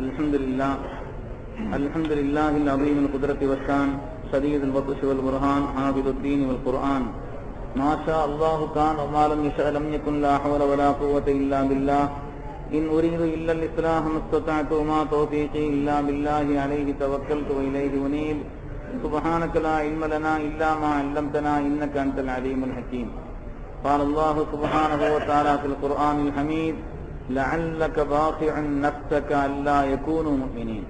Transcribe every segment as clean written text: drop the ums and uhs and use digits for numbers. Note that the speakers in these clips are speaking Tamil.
الحمد لله العظيم القدرة والشان شديد البطش والبرهان حافظ الدين والقرآن ما شاء الله كان وما لم يشأ لم يكن لا حول ولا قوة إلا بالله إن أريد إلا الإصلاح ما استطعت وما توفيقي إلا بالله عليه توكلت وإليه أنيب سبحانك لا علم لنا إلا ما علمتنا إنك أنت العليم الحكيم قال الله سبحانه وتعالى في القرآن الحميد لعلك باخع نفسك ألا يكونوا مؤمنين.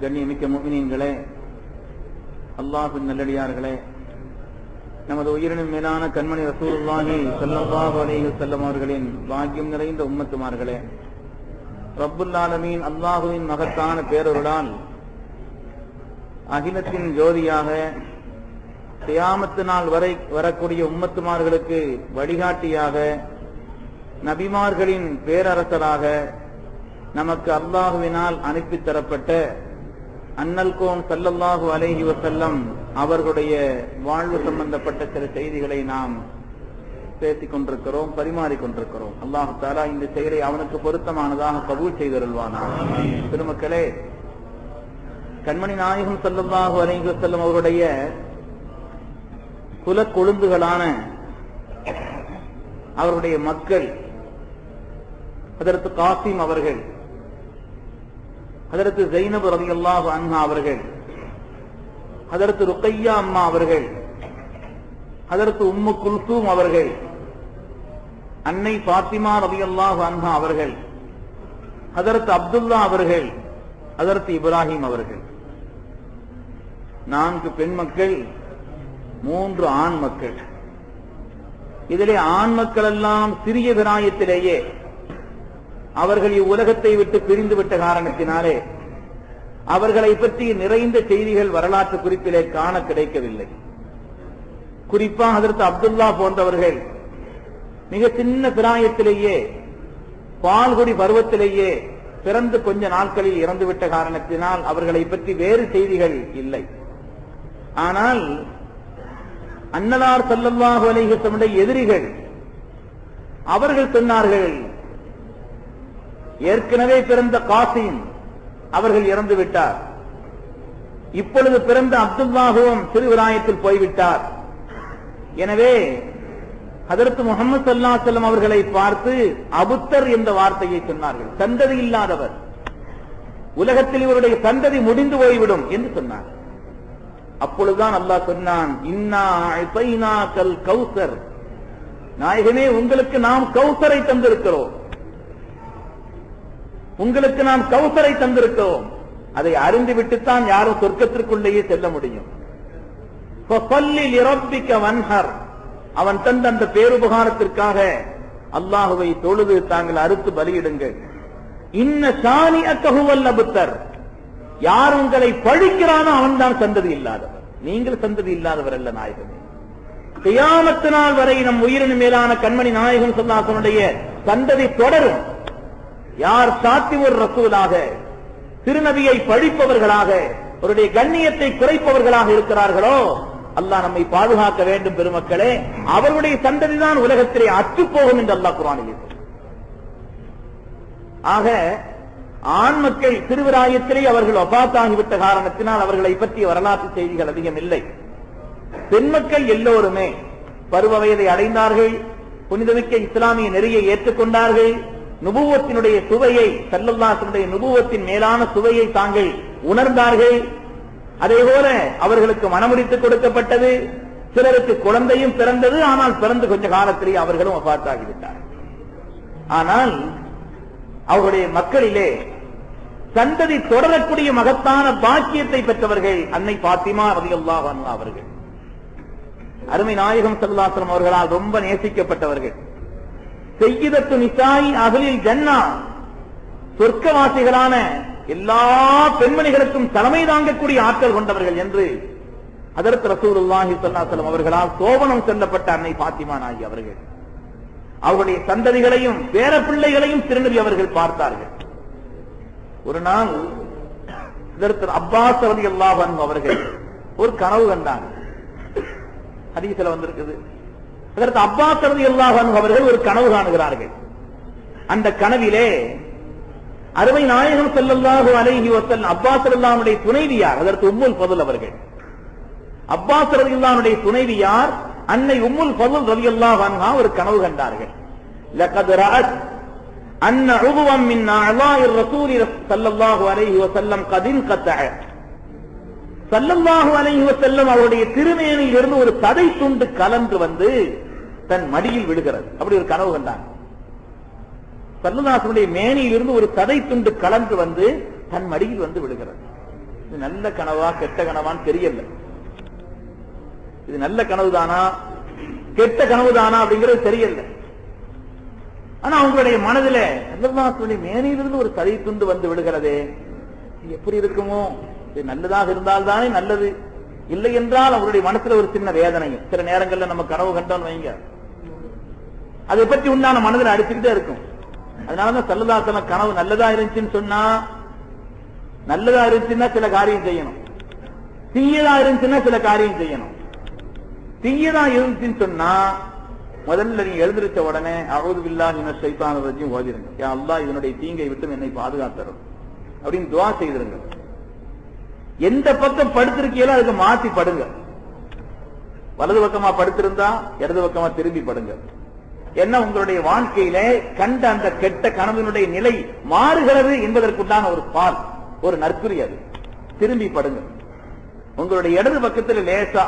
கண்ணியமிக்க முஃமினீன்களே, அல்லாஹ்வின் நல்லடியார்களே, நமது உயிரினும் மேலான கண்மணி ரசூலுல்லாஹி ஸல்லல்லாஹு அலைஹி வஸல்லம் அவர்களின் பாக்கியம் நிறைந்த உம்மத்துமார்களே, ரப்புல் ஆலமீன் அல்லாஹ்வின் மகத்தான பேரருளால் அகிலத்தின் ஜோதியாக கியாமத்து நாள் வரை வரக்கூடிய உம்மத்துமார்களுக்கு வழிகாட்டியாக நபிமார்களின் பேரரசராக நமக்கு அல்லாஹுவினால் அனுப்பி தரப்பட்ட அன்னல் கோன் ஸல்லல்லாஹு அலைஹி வஸல்லம் அவர்களுடைய வாழ்வு சம்பந்தப்பட்ட சில செய்திகளை நாம் பேசிக் கொண்டிருக்கிறோம், பரிமாறிக்கொண்டிருக்கிறோம். அல்லாஹு தஆலா இந்த செயலை அவனுக்கு பொருத்தமானதாக கபூல் செய்தருள்வானாக. பெருமக்களே, கண்மணி நாயகம் ஸல்லல்லாஹு அலைஹி வஸல்லம் அவருடைய குல கொழுந்துகளான அவருடைய மக்கள் ஹஜ்ரத் காசிம் அவர்கள், ஹஜ்ரத் ஸைனப் ரலியல்லாஹு அன்ஹா அவர்கள், ஹஜ்ரத் ருக்கையா அம்மா அவர்கள், ஹஜ்ரத் உம்மு குல்சூம் அவர்கள், அன்னை ஃபாத்திமா ரலியல்லாஹு அன்ஹா அவர்கள், ஹஜ்ரத் அப்துல்லா அவர்கள், ஹஜ்ரத் இப்ராஹிம் அவர்கள். 4 பெண் மக்கள், 3 ஆண் மக்கள். இதிலே ஆண் மக்கள் எல்லாம் சிறிய பிராயத்திலேயே அவர்கள் இவ்வுலகத்தை விட்டு பிரிந்து விட்ட காரணத்தினாலே அவர்களை பற்றி நிறைந்த செய்திகள் வரலாற்று குறிப்பிலே காண கிடைக்கவில்லை. குறிப்பாக ஹஜ்ரத் அப்துல்லா போன்றவர்கள் மிக சின்ன பிராயத்திலேயே, பால்குடி பருவத்திலேயே பிறந்து கொஞ்ச நாட்களில் இறந்துவிட்ட காரணத்தினால் அவர்களை பற்றி வேறு செய்திகள் இல்லை. ஆனால் அன்னலார் ஸல்லல்லாஹு அலைஹி வஸல்லம் எதிரிகள் அவர்கள் சொன்னார்கள், ஏற்கனவே பிறந்த காசிம் அவர்கள் இறந்து விட்டார், இப்பொழுது பிறந்த அப்துல்லாஹுவும் சிறுவிராயத்தில் போய்விட்டார். எனவே ஹஜ்ரத் முஹம்மது ஸல்லல்லாஹு அலைஹி வஸல்லம் அவர்களை பார்த்து அபுத்தர் என்ற வார்த்தையை சொன்னார்கள். சந்ததி இல்லாதவர், உலகத்தில் இவருடைய சந்ததி முடிந்து போய்விடும் என்று சொன்னார். அப்பொழுதுதான் அல்லாஹ் சொன்னான், இன்னா அஸைனாக்கல் கௌசர், நாயகமே உங்களுக்கு நாம் கௌசரை தந்திருக்கிறோம், உங்களுக்கு நாம் கௌசரை தந்திருக்கிறோம். அதை அறிந்துவிட்டுத்தான் யாரும் சொர்க்கத்திற்குள்ளேயே செல்ல முடியும். ஃபஸல்லி லிரப்பிக வன்ஹர், அவன் தந்த அந்த பேருபகாரத்திற்காக அல்லாஹுவை தொழுது தாங்கள் அறுத்து பலியிடுங்கள். இன்ன ஷானிஅக ஹுவல் அப்தர், யார் உங்களை பழிக்கிறானோ அவன் தான் சந்ததி இல்லாதவர், நீங்கள் சந்ததி இல்லாதவர் அல்ல நாயகமே. கியாமத்து நாள் வரை நம் உயிரின் மேலான கண்மணி நாயகம் ஸல்லல்லாஹு அலைஹி வஸல்லம் சந்ததி தொடரும். யார் சாத்திமுர் ரசூலாக, திருநபியை பழிப்பவர்களாக, அவருடைய கண்ணியத்தை குறைப்பவர்களாக இருக்கிறார்களோ அல்லாஹ் நம்மை பாதுகாக்க வேண்டும். பெருமக்களே, அவருடைய சந்ததி தான் உலகத்திலே அற்றுப்போகும் என்று அல்லாஹ் குர்ஆனில் சொல்கிறார். ஆக ஆண் மக்கள் சிறுவிராயத்திலே அவர்கள் வஃபாத்தாகிவிட்ட காரணத்தினால் அவர்களை பற்றிய வரலாற்று செய்திகள் அதிகம் இல்லை. பெண் மக்கள் எல்லோருமே பருவ வயதை அடைந்தார்கள், புனிதமிக்க இஸ்லாமிய நெறியை ஏற்றுக்கொண்டார்கள், நுபுவத்தினுடைய சுவையை, ஸல்லல்லாஹு அலைஹி வஸல்லம் நுபுவத்தின் மேலான சுவையை தாங்கள் உணர்ந்தார்கள். அதேபோல அவர்களுக்கு மனமுடித்துக் கொடுக்கப்பட்டது. சிலருக்கு குழந்தையும் பிறந்தது, ஆனால் பிறந்து கொஞ்ச காலத்திலேயே அவர்களும் வஃபாத்தாகிவிட்டார்கள். ஆனால் அவருடைய மக்களிலே சந்ததி தொடரக்கூடிய மகத்தான பாக்கியத்தை பெற்றவர்கள் அன்னை ஃபாத்திமா ரலியல்லாஹு அன்ஹா அவர்கள். அருமை நாயகம் ஸல்லல்லாஹு அலைஹி வஸல்லம் அவர்களால் ரொம்ப நேசிக்கப்பட்டவர்கள். சய்யிதத்து நிசாஇ அஹ்லில் ஜன்னா, சொர்க்கவாசிகளான எல்லா பெண்மணிகளுக்கும் தலைமை தாங்கக்கூடிய ஆற்றல் கொண்டவர்கள் என்று ஹஜ்ரத் ரசூலுல்லாஹி ஸல்லல்லாஹு அலைஹி வஸல்லம் அவர்களால் சோபனம் செல்லப்பட்ட அன்னை ஃபாத்திமா நாயகி அவர்கள் அவருடைய சந்ததிகளையும் பேர பிள்ளைகளையும் திருநபி அவர்கள் பார்த்தார்கள். ஒரு நாள் ஹஜ்ரத் அப்பாஸ் ரலியல்லாஹு அன்ஹு அவர்கள் ஒரு கனவு கண்டாங்க. ஹதீஸ்ல வந்திருக்குது. ஹஜ்ரத் அப்பாஸ் ரலியல்லாஹு அன்ஹு அவர்கள் ஒரு கனவு காணுகிறார்கள். அந்த கனவிலே அருமை நாயகம் ஸல்லல்லாஹு அலைஹி வஸல்லம் அப்பாஸ் ரலியல்லாஹுடைய துணைவியார், அதற்கு உம்முல் ஃபதுல் அவர்கள். அப்பாஸ் ரலியல்லாஹுடைய துணைவியார் அன்னை உம்முல் ஃபதுல் ரலியல்லாஹு அன்ஹா ஒரு கனவு கண்டார்கள். லகத் ரஅத் அன்ன உதுவம் மின் அஅலாஇர் ரசூல் ஸல்லல்லாஹு அலைஹி வஸல்லம் கத் இன்கதஅ. ஸல்லல்லாஹு அலைஹி வஸல்லம் அவருடைய திருமேனியில் இருந்து ஒரு சதை துண்டு கலந்து வந்து தன் மடியில் விழுகிறது. அப்படி ஒரு கனவு கண்டாங்க. ஸல்லல்லாஹுடைய மேனியில் இருந்து ஒரு சதை துண்டு கலந்து வந்து தன் மடியில் வந்து விழுகிறது. இது நல்ல கனவா கெட்ட கனவான்னு தெரியல. இது நல்ல கனவுதானா கெட்ட கனவுதானா அப்படிங்கிறது தெரியல. ஆனா அவங்களுடைய மனதில ஸல்லல்லாஹுடைய மேனியிலிருந்து ஒரு சதை துண்டு வந்து விழுகிறதே, எப்படி இருக்குமோ? இது நல்லதாக இருந்தால் தானே நல்லது, இல்லை என்றால் அவருடைய மனசுல ஒரு சின்ன வேதனையும். சில நேரங்கள்ல நம்ம கனவு கண்டோம்னு வைங்க, அதை பற்றி உண்டான மனதில் அடிச்சுக்கிட்டே இருக்கும். அதனாலதான் ஸல்லல்லாஹு அலைஹி வஸல்லம் கனவு நல்லதா இருந்துச்சுன்னு சொன்னா, நல்லதா இருந்துச்சுன்னா சில காரியம் செய்யணும், தீயதா இருந்துச்சுன்னா சில காரியம் செய்யணும். தீயதா இருந்துச்சுன்னு சொன்னா முதல்ல நீங்க எழுந்திருச்ச உடனே அஊது பில்லாஹி மினஷ் ஷைத்தானிர் ரஜீம் ஓதிருங்க. யா அல்லாஹ் இதனுடைய தீங்கை விட்டு என்னை பாதுகாத்தரும் அப்படின்னு துஆ செய்திருங்க. எந்த பக்கம் படுத்திருக்கீங்களோ அதுக்கு மாத்தி படுங்க. வலது பக்கமா படுத்திருந்தா இடது பக்கமா திரும்பி படுங்க. என்ன உங்களுடைய வாழ்க்கையில கண்ட அந்த கெட்ட கனவினுடைய நிலை மாறுகிறது என்பதற்குண்டான ஒரு பால், ஒரு நற்குறி. அது திரும்பி படுங்க. உங்களுடைய இடது பக்கத்தில் லேசா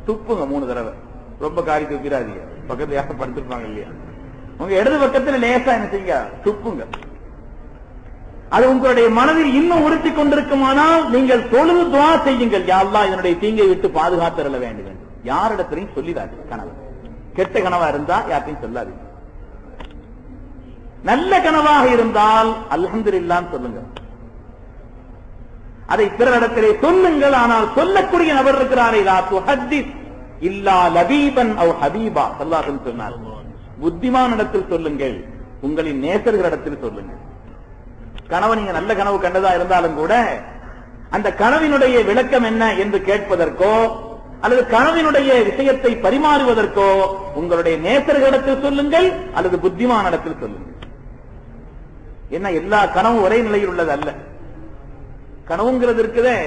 துப்புங்க 3 தடவை. ரொம்ப காரி துப்பிடாதீங்க, பக்கத்துல யாரும் படுத்திருப்பாங்க இல்லையா. உங்க இடது பக்கத்தில் லேசா என்ன செய்யுங்க, துப்புங்க. அது உங்களுடைய மனதில் இன்னும் உறுத்தி கொண்டிருக்குமானால் நீங்கள் தொழுது துஆ செய்யுங்கள். யா அல்லாஹ் இதனுடைய தீங்கை விட்டு பாதுகாத்தருள வேண்டும். யாரிடத்திலையும் சொல்லிடாது கனவு. கெட்ட கனவா இருந்தா யார்ட்டையும் சொல்லாதீங்க. நல்ல கனவாக இருந்தால் அல்ஹம்துலில்லாஹ் சொல்லுங்க. அதை பிறரிடத்திலே சொல்லுங்கள். ஆனால் சொல்லக்கூடிய நபர் இருக்கிறாரே, லா துஹத்திஸ் இல்லா லபீபன் அவ் ஹபீபா ஸல்லல்லாஹு அலைஹி வஸல்லம் சொன்னார். புத்திமான் இடத்தில் சொல்லுங்கள், உங்களின் நேசர்களிடத்தில் சொல்லுங்கள். கனவு நீங்க நல்ல கனவு கண்டதா இருந்தாலும் கூட அந்த கனவினுடைய விளக்கம் என்ன என்று கேட்பதற்கோ அல்லது கனவினுடைய விஷயத்தை பரிமாறுவதற்கோ உங்களுடைய நேசர்களிடத்தில் சொல்லுங்கள் அல்லது புத்திமான இடத்தில் சொல்லுங்கள். என்ன எல்லா கனவும் ஒரே நிலையில் உள்ளது அல்ல. கனவுங்கிறது இருக்குதே,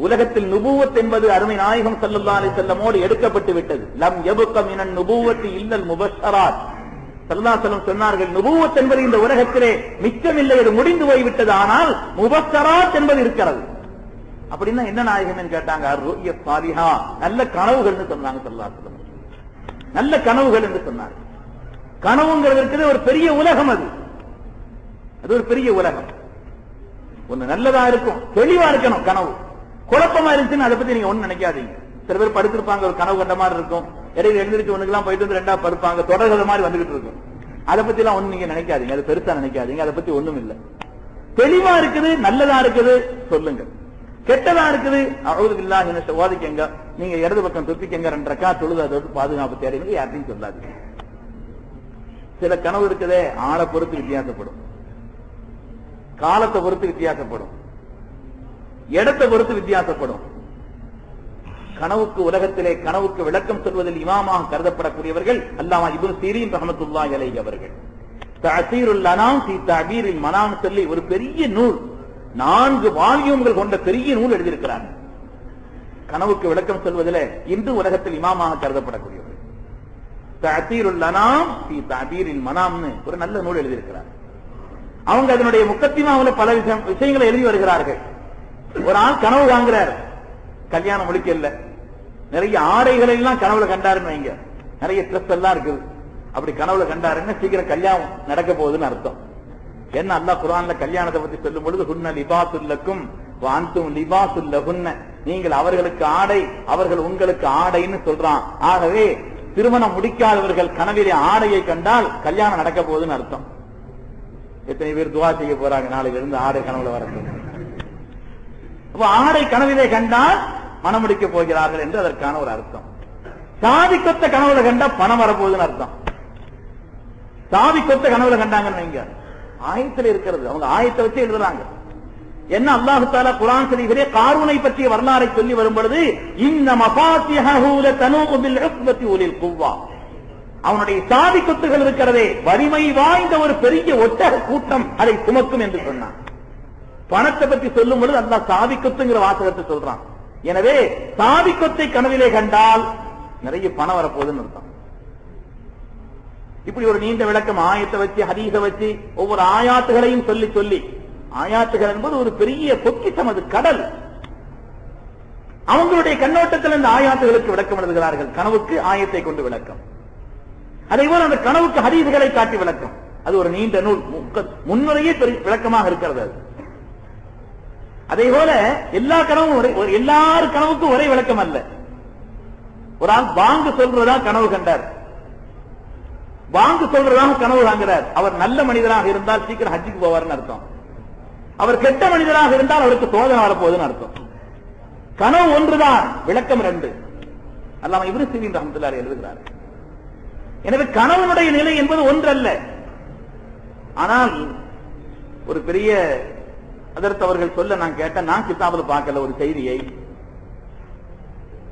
உலகத்தில் நுபுவத் என்பது அருமை நாயகம் ஸல்லல்லாஹு அலைஹி வஸல்லமோடு எடுக்கப்பட்டு விட்டது. லம் யபக மினன் நுபுவத்தி இல்லல் முபஷ்ஷராத். ஸல்லல்லாஹு அலைஹி வஸல்லம் சொன்னார்கள், நுபுவத் என்பது இந்த உலகத்திலே மிச்சமில்லை, அது முடிந்து போய்விட்டது. ஆனால் முபஷ்ஷராத் என்பது இருக்கிறது. அப்படின்னா என்ன நாயகம் கேட்டாங்க. ருய்ய சாலிஹா, நல்ல கனவுகள்னு சொன்னாங்க ஸல்லல்லாஹு அலைஹி வஸல்லம். நல்ல கனவுகள் என்று சொன்னாங்க. கனவுங்கிறது இருக்குது ஒரு பெரிய உலகம். அது ஒரு பெரிய உலகம். ஒண்ணு நல்லதா இருக்கும், தெளிவா இருக்கணும். கனவு குழப்பமா இருந்துச்சுன்னு அதை பத்தி நீங்க ஒண்ணு நினைக்காதீங்க. சில பேர் படுத்திருப்பாங்க, ஒரு கனவு கண்ட மாதிரி இருக்கும், இடையில எழுந்திரிச்சு ஒண்ணுக்கெல்லாம் போயிட்டு வந்து ரெண்டா படுப்பாங்க, தொடர்கதை மாதிரி வந்துகிட்டு இருக்கும். அதை பத்தி எல்லாம் ஒண்ணு நீங்க நினைக்காதீங்க, அது பெருசா நினைக்காதீங்க. அதை பத்தி ஒண்ணும் இல்ல. தெளிவா இருக்குது, நல்லதா இருக்குது சொல்லுங்க. கெட்டதா இருக்குது அஊது பில்லாஹி மினஷ் ஓதிக்கங்க. நீங்க இடது பக்கம் துப்பிக்கங்க, 2 ரக்காத் தொழுது அதோடு பாதுகாப்பு தேடுங்க. யார்ட்டையும் சொல்லாதீங்க. சில கனவு இருக்குதே, ஆளை பொறுத்து வித்தியாசப்படும், காலத்தை பொறுத்து வித்தியாசப்படும், இடத்தை பொறுத்து வித்தியாசப்படும். கனவுக்கு உலகத்திலே கனவுக்கு விளக்கம் சொல்வதில் இமாமாக கருதப்படக்கூடியவர்கள் அல்லாமா இப்னு சீரீன் ரஹ்மத்துல்லாஹி அலைஹி அவர்கள். தஅசீருல் அனாம் ஃபீ தஅபீரில் மனாம் சொல்லி ஒரு பெரிய நூல், 4 வால்யூம்கள் கொண்ட பெரிய நூல் எழுதியிருக்கிறார். கனவுக்கு விளக்கம் சொல்வதில் இன்று உலகத்தில் இமாமாக கருதப்படக்கூடியவர்கள் தஅசீருல் அனாம் ஃபீ தஅபீரில் மனாம்னு ஒரு நல்ல நூல் எழுதியிருக்கிறார். அவங்க அதனுடைய முக்கத்திமாவுல பல விஷயங்களை எழுதி வருகிறார்கள். ஒரு ஆள் கனவு காண்கிறார், கல்யாணம் முடிக்கல, நிறைய ஆடைகளை எல்லாம் கனவுல கண்டாருன்னு வைங்க, நிறைய ட்ரெஸ் எல்லாம் இருக்குது. அப்படி கனவுல கண்டாருன்னா சீக்கிரம் கல்யாணம் நடக்க போகுதுன்னு அர்த்தம். என்ன அல்லாஹ் குர்ஆன்ல கல்யாணத்தை பத்தி சொல்லும் பொழுது ஹுன்ன லிபாசுல் லக்கும் வ அன்தும் லிபாசுல் லஹுன்ன, நீங்கள் அவர்களுக்கு ஆடை, அவர்கள் உங்களுக்கு ஆடைன்னு சொல்றான். ஆகவே திருமணம் முடிக்காதவர்கள் கனவிலே ஆடையை கண்டால் கல்யாணம் நடக்க போகுதுன்னு அர்த்தம். எத்தனை பேர் துஆ செய்ய போறாங்க நாளையில இருந்து ஆடை கனவுல வரட்டும். அப்ப ஆடை கனவிலே கண்டால் மனம் முடிக்க போகிறார்கள் என்று அதற்கான ஒரு அர்த்தம். சாதி கொத்த கனவுல கண்டா பணம் வரப்போகுதுன்னு அர்த்தம். சாதி கொத்த கனவுல கண்டாங்கன்னு வைங்க, ஆயத்தில் இருக்கிறது, அவங்க ஆயத்தை வச்சு எழுதுறாங்க. என்ன அல்லாஹ் தஆலா குர்ஆன் ஷரீஃபிலே காரூனை பற்றிய வரலாறை சொல்லி வரும் பொழுது இன்ன மஃபாத்திஹு லதனூ பில் உஸ்பத்தி உலில் குவ்வா, அவனுடைய சாதி கொத்துகள் இருக்கிறதே வலிமை வாய்ந்த ஒரு பெரிய ஒட்டக கூட்டம் அதை சுமக்கும் என்று சொன்னான். பணத்தை பற்றி சொல்லும் பொழுது அந்த சாதி கொத்துங்கிற வாசகத்தை சொல்றான். எனவே சாதி கொத்தை கனவிலே கண்டால் நிறைய பணம் வரப்போகுதுன்னு அர்த்தம். இப்படி ஒரு நீண்ட விளக்கம் ஆயத்தை வச்சு ஹதீஸ வச்சு ஒவ்வொரு ஆயாத்துகளையும் சொல்லி சொல்லி, ஆயாத்துகள் என்பது ஒரு பெரிய பொக்கிஷம், அது கடல். அவங்களுடைய கண்ணோட்டத்தில் இந்த ஆயாத்துகளுக்கு விளக்கம் எழுதுகிறார்கள். கனவுக்கு ஆயத்தை கொண்டு விளக்கம், அதே போல அந்த கனவுக்கு ஹதீஸ்களை காட்டி விளக்கம். அது ஒரு நீண்ட நூல், முன்னுரையே விளக்கமாக இருக்கிறது. அதே போல எல்லா கனவும் எல்லார் கனவுக்கும் ஒரே விளக்கம் அல்ல. ஒரு ஆள் வாங்கு சொல்றதா கனவு கண்டார், வாங்கு சொல்றதாக கனவு காண்கிறார். அவர் நல்ல மனிதராக இருந்தால் சீக்கிரம் ஹஜ்ஜுக்கு போவார்னு அர்த்தம். அவர் கெட்ட மனிதராக இருந்தால் அவருக்கு சோதனை வரப்போகுதுன்னு அர்த்தம். கனவு ஒன்றுதான், விளக்கம் ரெண்டு. அல்லாம இப்னு சீரீன் ரஹ்மத்துல்லாஹி எழுதுகிறார். எனவே கனவனுடைய நிலை என்பது ஒன்றல்ல. ஆனால் ஒரு பெரிய அதற்கு அவர்கள் சொல்ல நான் கேட்டேன், நான் கிதாபில் பார்க்கல ஒரு செய்தியை.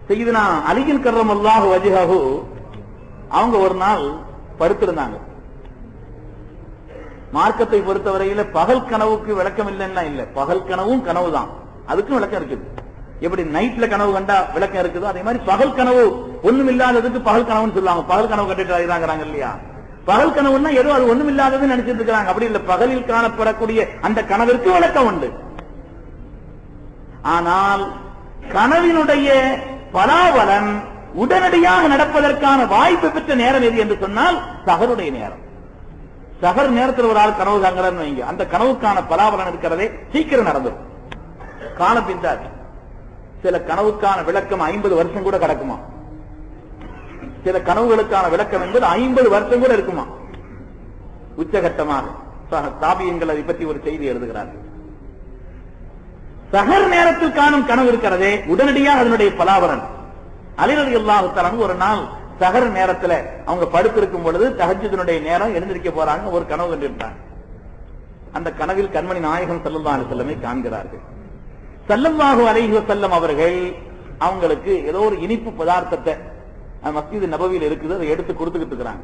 செய்தினா அலியின் கர்ரமல்லாஹு வஜ்ஹஹு அவங்க ஒரு நாள் படுத்திருந்தாங்க. மார்க்கத்தை பொறுத்தவரையில பகல் கனவுக்கு விளக்கம் இல்லைன்னா இல்ல, பகல் கனவும் கனவு தான், அதுக்கும் விளக்கம் இருக்குது. எப்படி நைட்ல கனவு கண்டா விளக்கம் இருக்குதோ அதே மாதிரி பகல் கனவு ஒண்ணும் இல்லாததுக்கு பகல் கனவுன்னு சொல்லுவாங்க. பகல் கனவு கண்டுட்டு அழைகிறாங்க இல்லையா, பகல் கனவுன்னா ஏதோ அது ஒண்ணும் இல்லாததுன்னு நினைச்சிட்டு இருக்கிறாங்க. அப்படி இல்ல, பகலில் காணப்படக்கூடிய அந்த கனவிற்கு விளக்கம் உண்டு. ஆனால் கனவினுடைய பலாபலன் உடனடியாக நடப்பதற்கான வாய்ப்பு பெற்ற நேரம் எது என்று சொன்னால் சஹருடைய நேரம். சஹர் நேரத்தில் ஒரு ஆள் கனவு காண்கிறான்னு வைங்க, அந்த கனவுக்கான பலாபலன் இருக்கிறதே சீக்கிரம் நடந்துடும். காலம் பிந்தாது. சில கனவுக்கான விளக்கம் 50 வருஷம் கூட கிடக்குமா, சில கனவுகளுக்கான விளக்கம் என்பது 50 வருஷம் கூட இருக்குமா உச்சகட்டமாக. தாபியங்கள் அதை பற்றி ஒரு செய்தி எழுதுகிறார்கள். சஹர் நேரத்தில் காணும் கனவு இருக்கிறதே உடனடியாக அதனுடைய பலாபலன். அலி ரலியல்லாஹு தஆலா ஒரு நாள் சஹர் நேரத்தில் அவங்க படுத்திருக்கும் பொழுது தஹஜ்ஜுதுடைய நேரம் எழுந்திருக்க போறாங்க, ஒரு கனவு கண்டிருந்தாங்க. அந்த கனவில் கண்மணி நாயகம் ஸல்லல்லாஹு அலைஹி வஸல்லமை காண்கிறார்கள். ஸல்லல்லாஹு அலைஹி வஸல்லம் அவர்கள் அவங்களுக்கு ஏதோ ஒரு இனிப்பு பதார்த்தத்தை மஸ்ஜித் நபவியில் இருக்குது, அதை எடுத்து கொடுத்துக்கிட்டு இருக்கிறாங்க.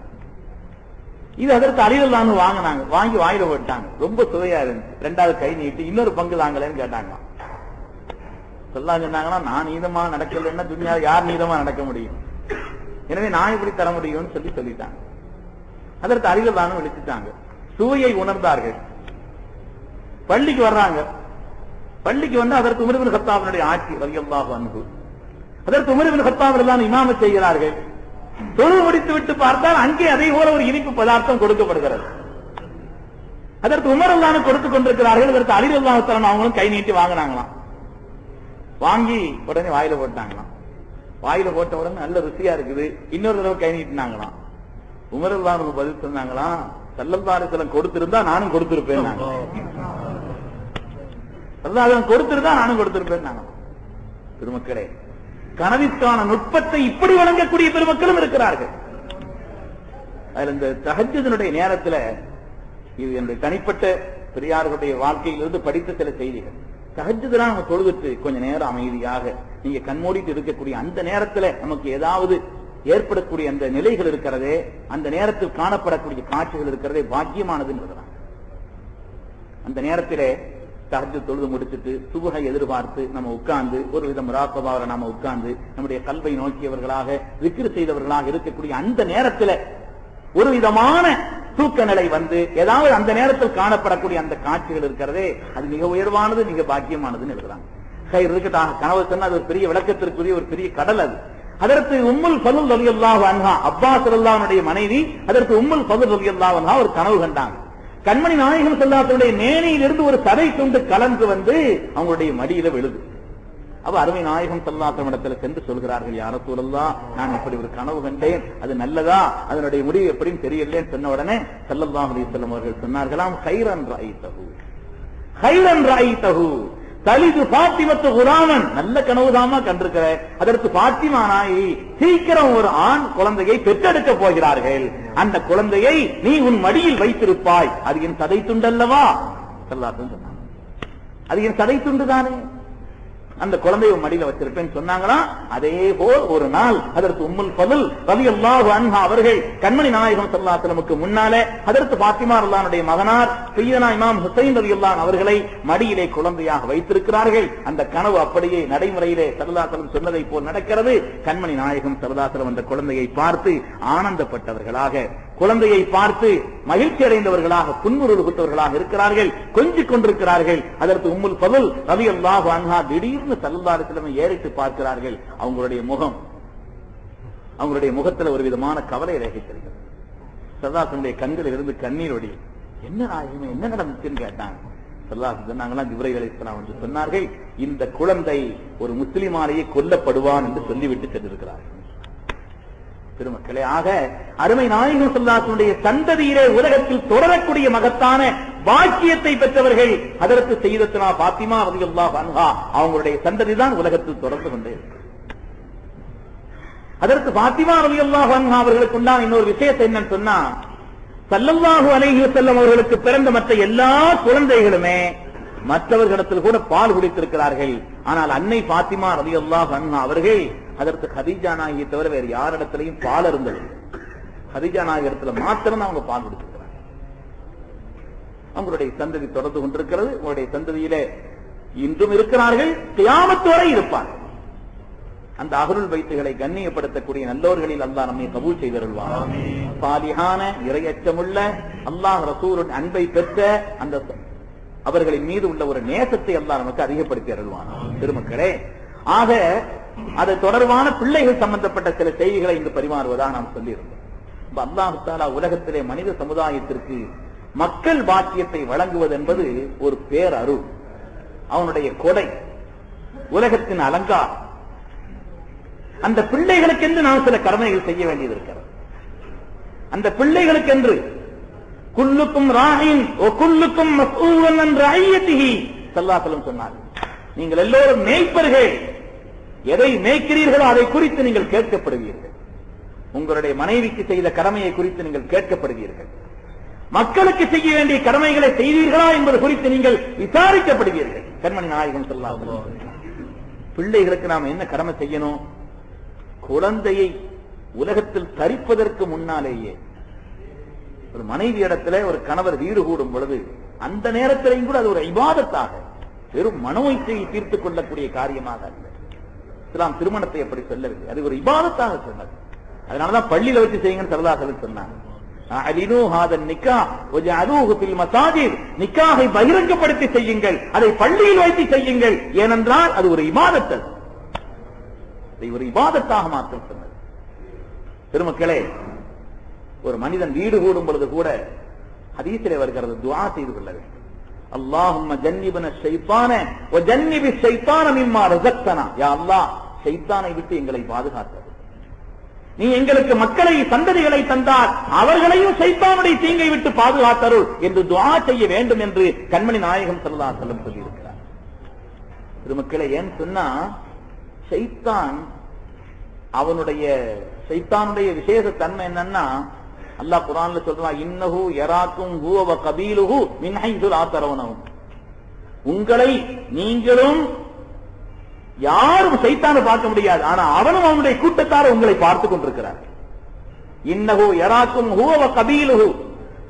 இது அதற்கு அலி ரலியல்லாஹு வாங்கினாங்க, வாங்கி வாயில போட்டாங்க. ரொம்ப சுவையா இருந்துச்சு. ரெண்டாவது கை நீட்டி இன்னொரு பங்கு தாங்களேன்னு கேட்டாங்க. சொல்லலாம் சொன்னாங்கன்னா, நான் நீதமா நடக்கலன்னா துன்யா யார் நீதமா நடக்க முடியும், எனவே நான் எப்படி தர முடியும்னு சொல்லிட்டாங்க. அதற்கு அலி ரலியல்லாஹு விழிச்சுட்டாங்க, சுவையை உணர்ந்தார்கள். பள்ளிக்கு வர்றாங்க. பள்ளிக்கு வந்து அதற்கு உமர் இப்னு கத்தாபினுடைய ஆட்சி ரலியல்லாஹு அன்ஹு, அதற்கு உமர் இப்னு கத்தாப் ரலியல்லாஹு இமாமத் செய்கிறார்கள். தொழுகை முடித்து விட்டு பார்த்தால் அங்கே அதே போல ஒரு இனிப்பு பதார்த்தம் கொடுக்கப்படுகிறது. அதற்கு உமர் ரலியல்லாஹு கொடுத்துக் கொண்டிருக்கிறார்கள். அதற்கு அலி ரலியல்லாஹு தஆலா அவங்களும் கை நீட்டி வாங்கினாங்களாம். வாங்கி உடனே வாயில போட்டாங்களாம். வாயில போட்ட உடனே நல்ல ருசியா இருக்குது. இன்னொரு தடவை கை நீட்டினாங்களாம். உமர் ரலியல்லாஹு பதில் சொன்னாங்களாம், ஸல்லல்லாஹு அலைஹி வஸல்லம் கொடுத்திருந்தா நானும் கொடுத்திருப்பேன், கொடுத்திருந்தா நானும் கொடுத்திருப்பேன். பெருமக்களே, கனவிற்கான நுட்பத்தை இப்படி வழங்கக்கூடிய பெருமக்களும் இருக்கிறார்கள். அதில் இந்த தஹஜ்ஜுதுடைய நேரத்தில் இது என்னுடைய தனிப்பட்ட பெரியார்களுடைய வாழ்க்கையிலிருந்து படித்த சில செய்திகள். தஹஜ்ஜுதுலாம் நம்ம தொழுதுட்டு கொஞ்ச நேரம் அமைதியாக நீங்க கண்மூடிட்டு இருக்கக்கூடிய அந்த நேரத்தில் நமக்கு ஏதாவது ஏற்படக்கூடிய அந்த நிலைகள் இருக்கிறதே, அந்த நேரத்தில் காணப்படக்கூடிய காட்சிகள் இருக்கிறதே பாக்கியமானதுன்னு. அந்த நேரத்திலே தஹஜ்ஜுத் தொழுது முடிச்சுட்டு சுபஹை எதிர்பார்த்து நம்ம உட்கார்ந்து ஒரு வித முராக்கபாவை நாம உட்கார்ந்து நம்முடைய கல்வை நோக்கியவர்களாக விக்ர் செய்தவர்களாக இருக்கக்கூடிய அந்த நேரத்தில் ஒரு விதமான தூக்க நிலை வந்து ஏதாவது அந்த நேரத்தில் காணப்படக்கூடிய அந்த காட்சிகள் இருக்கிறதே, அது மிக உயர்வானது, மிக பாக்கியமானதுன்னு எழுதுறாங்க. இருக்கட்டாக கனவு சொன்னா அது ஒரு பெரிய விளக்கத்திற்குரிய ஒரு பெரிய கடல். அது அதற்கு உம்முல் ஃபதுல் ரலியல்லாஹு அன்ஹா, அப்பாஸ் ரலியல்லாஹுடைய மனைவி, அதற்கு உம்முல் ஃபதுல் ரலியல்லாஹு அன்ஹா ஒரு கனவு கண்டாங்க. கண்மணி நாயகம் ஸல்லல்லாஹு அலைஹி வஸல்லம் மேனியிலிருந்து ஒரு சதை துண்டு கலந்து வந்து அவங்களுடைய மடியில விழுது. அப்ப அருமை நாயகம் ஸல்லல்லாஹு அலைஹி வஸல்லம் இடத்துல சென்று சொல்கிறார்கள், யா ரசூலல்லாஹ், நான் இப்படி ஒரு கனவு கண்டேன், அது நல்லதா, அதனுடைய முடிவு எப்படின்னு தெரியலன்னு சொன்ன உடனே ஸல்லல்லாஹு அலைஹி வஸல்லம் அவர்கள் சொன்னார்களாம், கைரன் ரஐதஹு, கைரன் ரஐதஹு தலிது ஃபாத்திமத்து குலாமன், நல்ல கனவுதாமா கண்டிருக்கிற. அதற்கு ஃபாத்திமா நாயகி சீக்கிரம் ஒரு ஆண் குழந்தையை பெற்றெடுக்க போகிறார்கள், அந்த குழந்தையை நீ உன் மடியில் வைத்திருப்பாய், அது என் சதை துண்டல்லவா சொன்னாங்க. அது என் சதை துண்டு தானே, அந்த குழந்தைய மடியில வச்சிருப்பேன்னு சொன்னாங்களா. அதே போல் ஒரு நாள் ஹதரத் உம்முல் ஃபதுல் ரலியல்லாஹு அன்ஹா அவர்கள் கண்மணி நாயகம் ஸல்லல்லாஹு அலைஹி வஸல்லம் முன்னாலே ஹதரத் ஃபாத்திமா ரலியல்லாஹுடைய மகனார் சய்யிதனா இமாம் ஹுசைன் ரலியல்லாஹு அவர்களை மடியிலே குழந்தையாக வைத்திருக்கிறார்கள். அந்த கனவு அப்படியே நடைமுறையிலே ஸல்லல்லாஹு அலைஹி வஸல்லம் சொன்னதை போல் நடக்கிறது. கண்மணி நாயகம் ஸல்லல்லாஹு அலைஹி வஸல்லம் அந்த குழந்தையை பார்த்து ஆனந்தப்பட்டவர்களாக, குழந்தையை பார்த்து மகிழ்ச்சி அடைந்தவர்களாக, புன்முறுவலுற்றவர்களாக இருக்கிறார்கள், கொஞ்சிக் கொண்டிருக்கிறார்கள். அதற்கு உம்முல் ஃபதுல் ரலியல்லாஹு அன்ஹா திடீர்னு ஸல்லல்லாஹு அலைஹி வஸல்லம் ஏறிட்டு பார்க்கிறார்கள். அவங்களுடைய முகத்தில் ஒரு விதமான கவலை ரேகை தெரிகிறது. ஸல்லல்லாஹு கண்களில் இருந்து கண்ணீர் ஒடி. என்ன நாயகமே, என்ன நடந்துச்சுன்னு கேட்டாங்க. ஸல்லல்லாஹு சொன்னாங்களா, ஜிப்ரீல் அலைஹிஸ்ஸலாம் என்று சொன்னார்கள், இந்த குழந்தை ஒரு முஸ்லிமாலேயே கொல்லப்படுவான் என்று சொல்லிவிட்டு சென்றிருக்கிறார்கள். பெருமக்களே, ஆக அருமை நாயகம் ஸல்லல்லாஹு அலைஹி சந்ததியிலே உலகத்தில் தொடரக்கூடிய மகத்தான பாக்கியத்தை பெற்றவர்கள் ஹதரத் சய்யிதத்துனா ஃபாத்திமா ரலியல்லாஹு அன்ஹா. அவங்களுடைய சந்ததி தான் உலகத்தில் தொடர்ந்து கொண்டே இருக்கு. ஹதரத் ஃபாத்திமா ரலியல்லாஹு அன்ஹா அவர்களுக்கு உண்டான இன்னொரு விஷயத்தை என்னன்னு சொன்னா, ஸல்லல்லாஹு அலைஹி வஸல்லம் அவர்களுக்கு பிறந்த மற்ற எல்லா குழந்தைகளுமே மற்றவர்களிடத்தில் கூட பால் குடித்திருக்கிறார்கள். ஆனால் அன்னை ஃபாத்திமா ரலியல்லாஹு அன்ஹா அவர்கள் அதற்கு கதீஜா நாயகியை தவிர வேறு யாரிடத்திலையும் பால் இருந்தது. கதீஜா நாயகி இடத்துல மாத்திரம் அவங்க பால் குடித்திருக்கிறாங்க. அவங்களுடைய சந்ததி தொடர்ந்து கொண்டிருக்கிறது. அவங்களுடைய சந்ததியிலே இன்றும் இருக்கிறார்கள், கியாமத் வரை இருப்பார்கள். அந்த அஹ்லுல் பைத்துகளை கண்ணியப்படுத்தக்கூடிய நல்லோர்களில் அல்லாஹ் நம்மை கபூல் செய்தருள்வார். சாலிஹான இறையச்சமுள்ள அல்லாஹ் ரசூலுடைய அன்பை பெற்ற அந்த அவர்களின் மீது உள்ள ஒரு நேசத்தை அல்லாஹ் நமக்கு அதிகப்படுத்தி அருள்வான். பெருமக்களே, ஆக அது தொடர்பான பிள்ளைகள் சம்பந்தப்பட்ட சில செய்திகளை இங்கு பரிமாறுவதாக நாம் சொல்லியிருந்தோம். அல்லாஹ் தஆலா உலகத்திலே மனித சமுதாயத்திற்கு மக்கள் பாக்கியத்தை வழங்குவது என்பது ஒரு பேரருள், அவனுடைய கொடை, உலகத்தின் அலங்காரம். அந்த பிள்ளைகளுக்கென்று நாம் சில கடமைகள் செய்ய வேண்டியது இருக்கிறது. அந்த பிள்ளைகளுக்கென்று குல்லுக்கும் ராயின் ஓ குல்லுக்கும் மஸ்ஊலன் அன் ரஅய்யதிஹி ஸல்லல்லாஹு அலைஹி வஸல்லம் சொன்னார், நீங்கள் எல்லோரும் மேய்ப்பர்கள், எதை மேய்க்கிறீர்களோ அதை குறித்து நீங்கள் கேட்கப்படுவீர்கள். உங்களுடைய மனைவிக்கு செய்த கடமையை குறித்து நீங்கள் கேட்கப்படுவீர்கள். மக்களுக்கு செய்ய வேண்டிய கடமைகளை செய்தீர்களா என்பது குறித்து நீங்கள் விசாரிக்கப்படுவீர்கள். கண்மணி நாயகம் ஸல்லல்லாஹு அலைஹி வஸல்லம், பிள்ளைகளுக்கு நாம் என்ன கடமை செய்யணும்? குழந்தையை உலகத்தில் தரிப்பதற்கு முன்னாலேயே ஒரு மனைவி இடத்துல ஒரு கணவர் வீடு கூடும் பொழுது அந்த நேரத்திலையும் கூட அது ஒரு இபாதத்தாக, வெறும் மனோயிச்சையை தீர்த்துக் கொள்ளக்கூடிய காரியமாக அல்ல. இஸ்லாம் திருமணத்தை எப்படி சொல்லவில்லை, அது ஒரு இபாதத்தாக சொன்னது. அதனாலதான் பள்ளியில வச்சு செய்யுங்கன்னு ஸல்லல்லாஹு அலைஹி வஸல்லம் சொன்னாங்க. அலினு ஹாதன் நிக்காஹ் வஜஅலூஹு ஃபில் மசாஜித், நிக்காஹை பகிரங்கப்படுத்தி செய்யுங்கள், அதை பள்ளியில் வைத்து செய்யுங்கள். ஏனென்றால் அது ஒரு இபாதத், அதை ஒரு இபாதத்தாக மாற்ற சொன்னது. பெருமக்களே, ஒரு மனிதன் வீடு கூடும் பொழுது கூட ஹதீஸிலே வருகிறது, துஆ செய்து கொள்ள வேண்டும். அல்லாஹும்ம ஜன்னிப்னா ஷைத்தான வ ஜன்னிபி ஷைத்தான மிம்மா ரஸக்தனா. யா அல்லாஹ், ஷைத்தானை விட்டு எங்களை பாதுகாத்து, நீ எங்களுக்கு மக்களை சந்ததிகளை தந்தால் அவர்களையும் ஷைத்தானுடைய தீங்கை விட்டு பாதுகாத்தருள் என்று துஆ செய்ய வேண்டும் என்று கண்மணி நாயகம் ஸல்லல்லாஹு அலைஹி வஸல்லம் சொல்லி இருக்கிறார். பெருமக்களே, ஏன் சொன்னா ஷைத்தான் ஷைத்தானுடைய விசேஷ தன்மை என்னன்னா, அல்லாஹ் குர்ஆன்ல சொல்றான், இன்னஹு யராக்கும் ஹுவ வ கபீலுஹு மின் ஹைது லா தரவுனஹும். உங்களை நீங்களும் யாரும் ஷைத்தானை பார்க்க முடியாது, ஆனா அவனும் அவனுடைய கூட்டத்தார் உங்களை பார்த்துக் கொண்டிருக்கிறார். இன்னஹு யராக்கும் ஹுவ வ கபீலுஹு,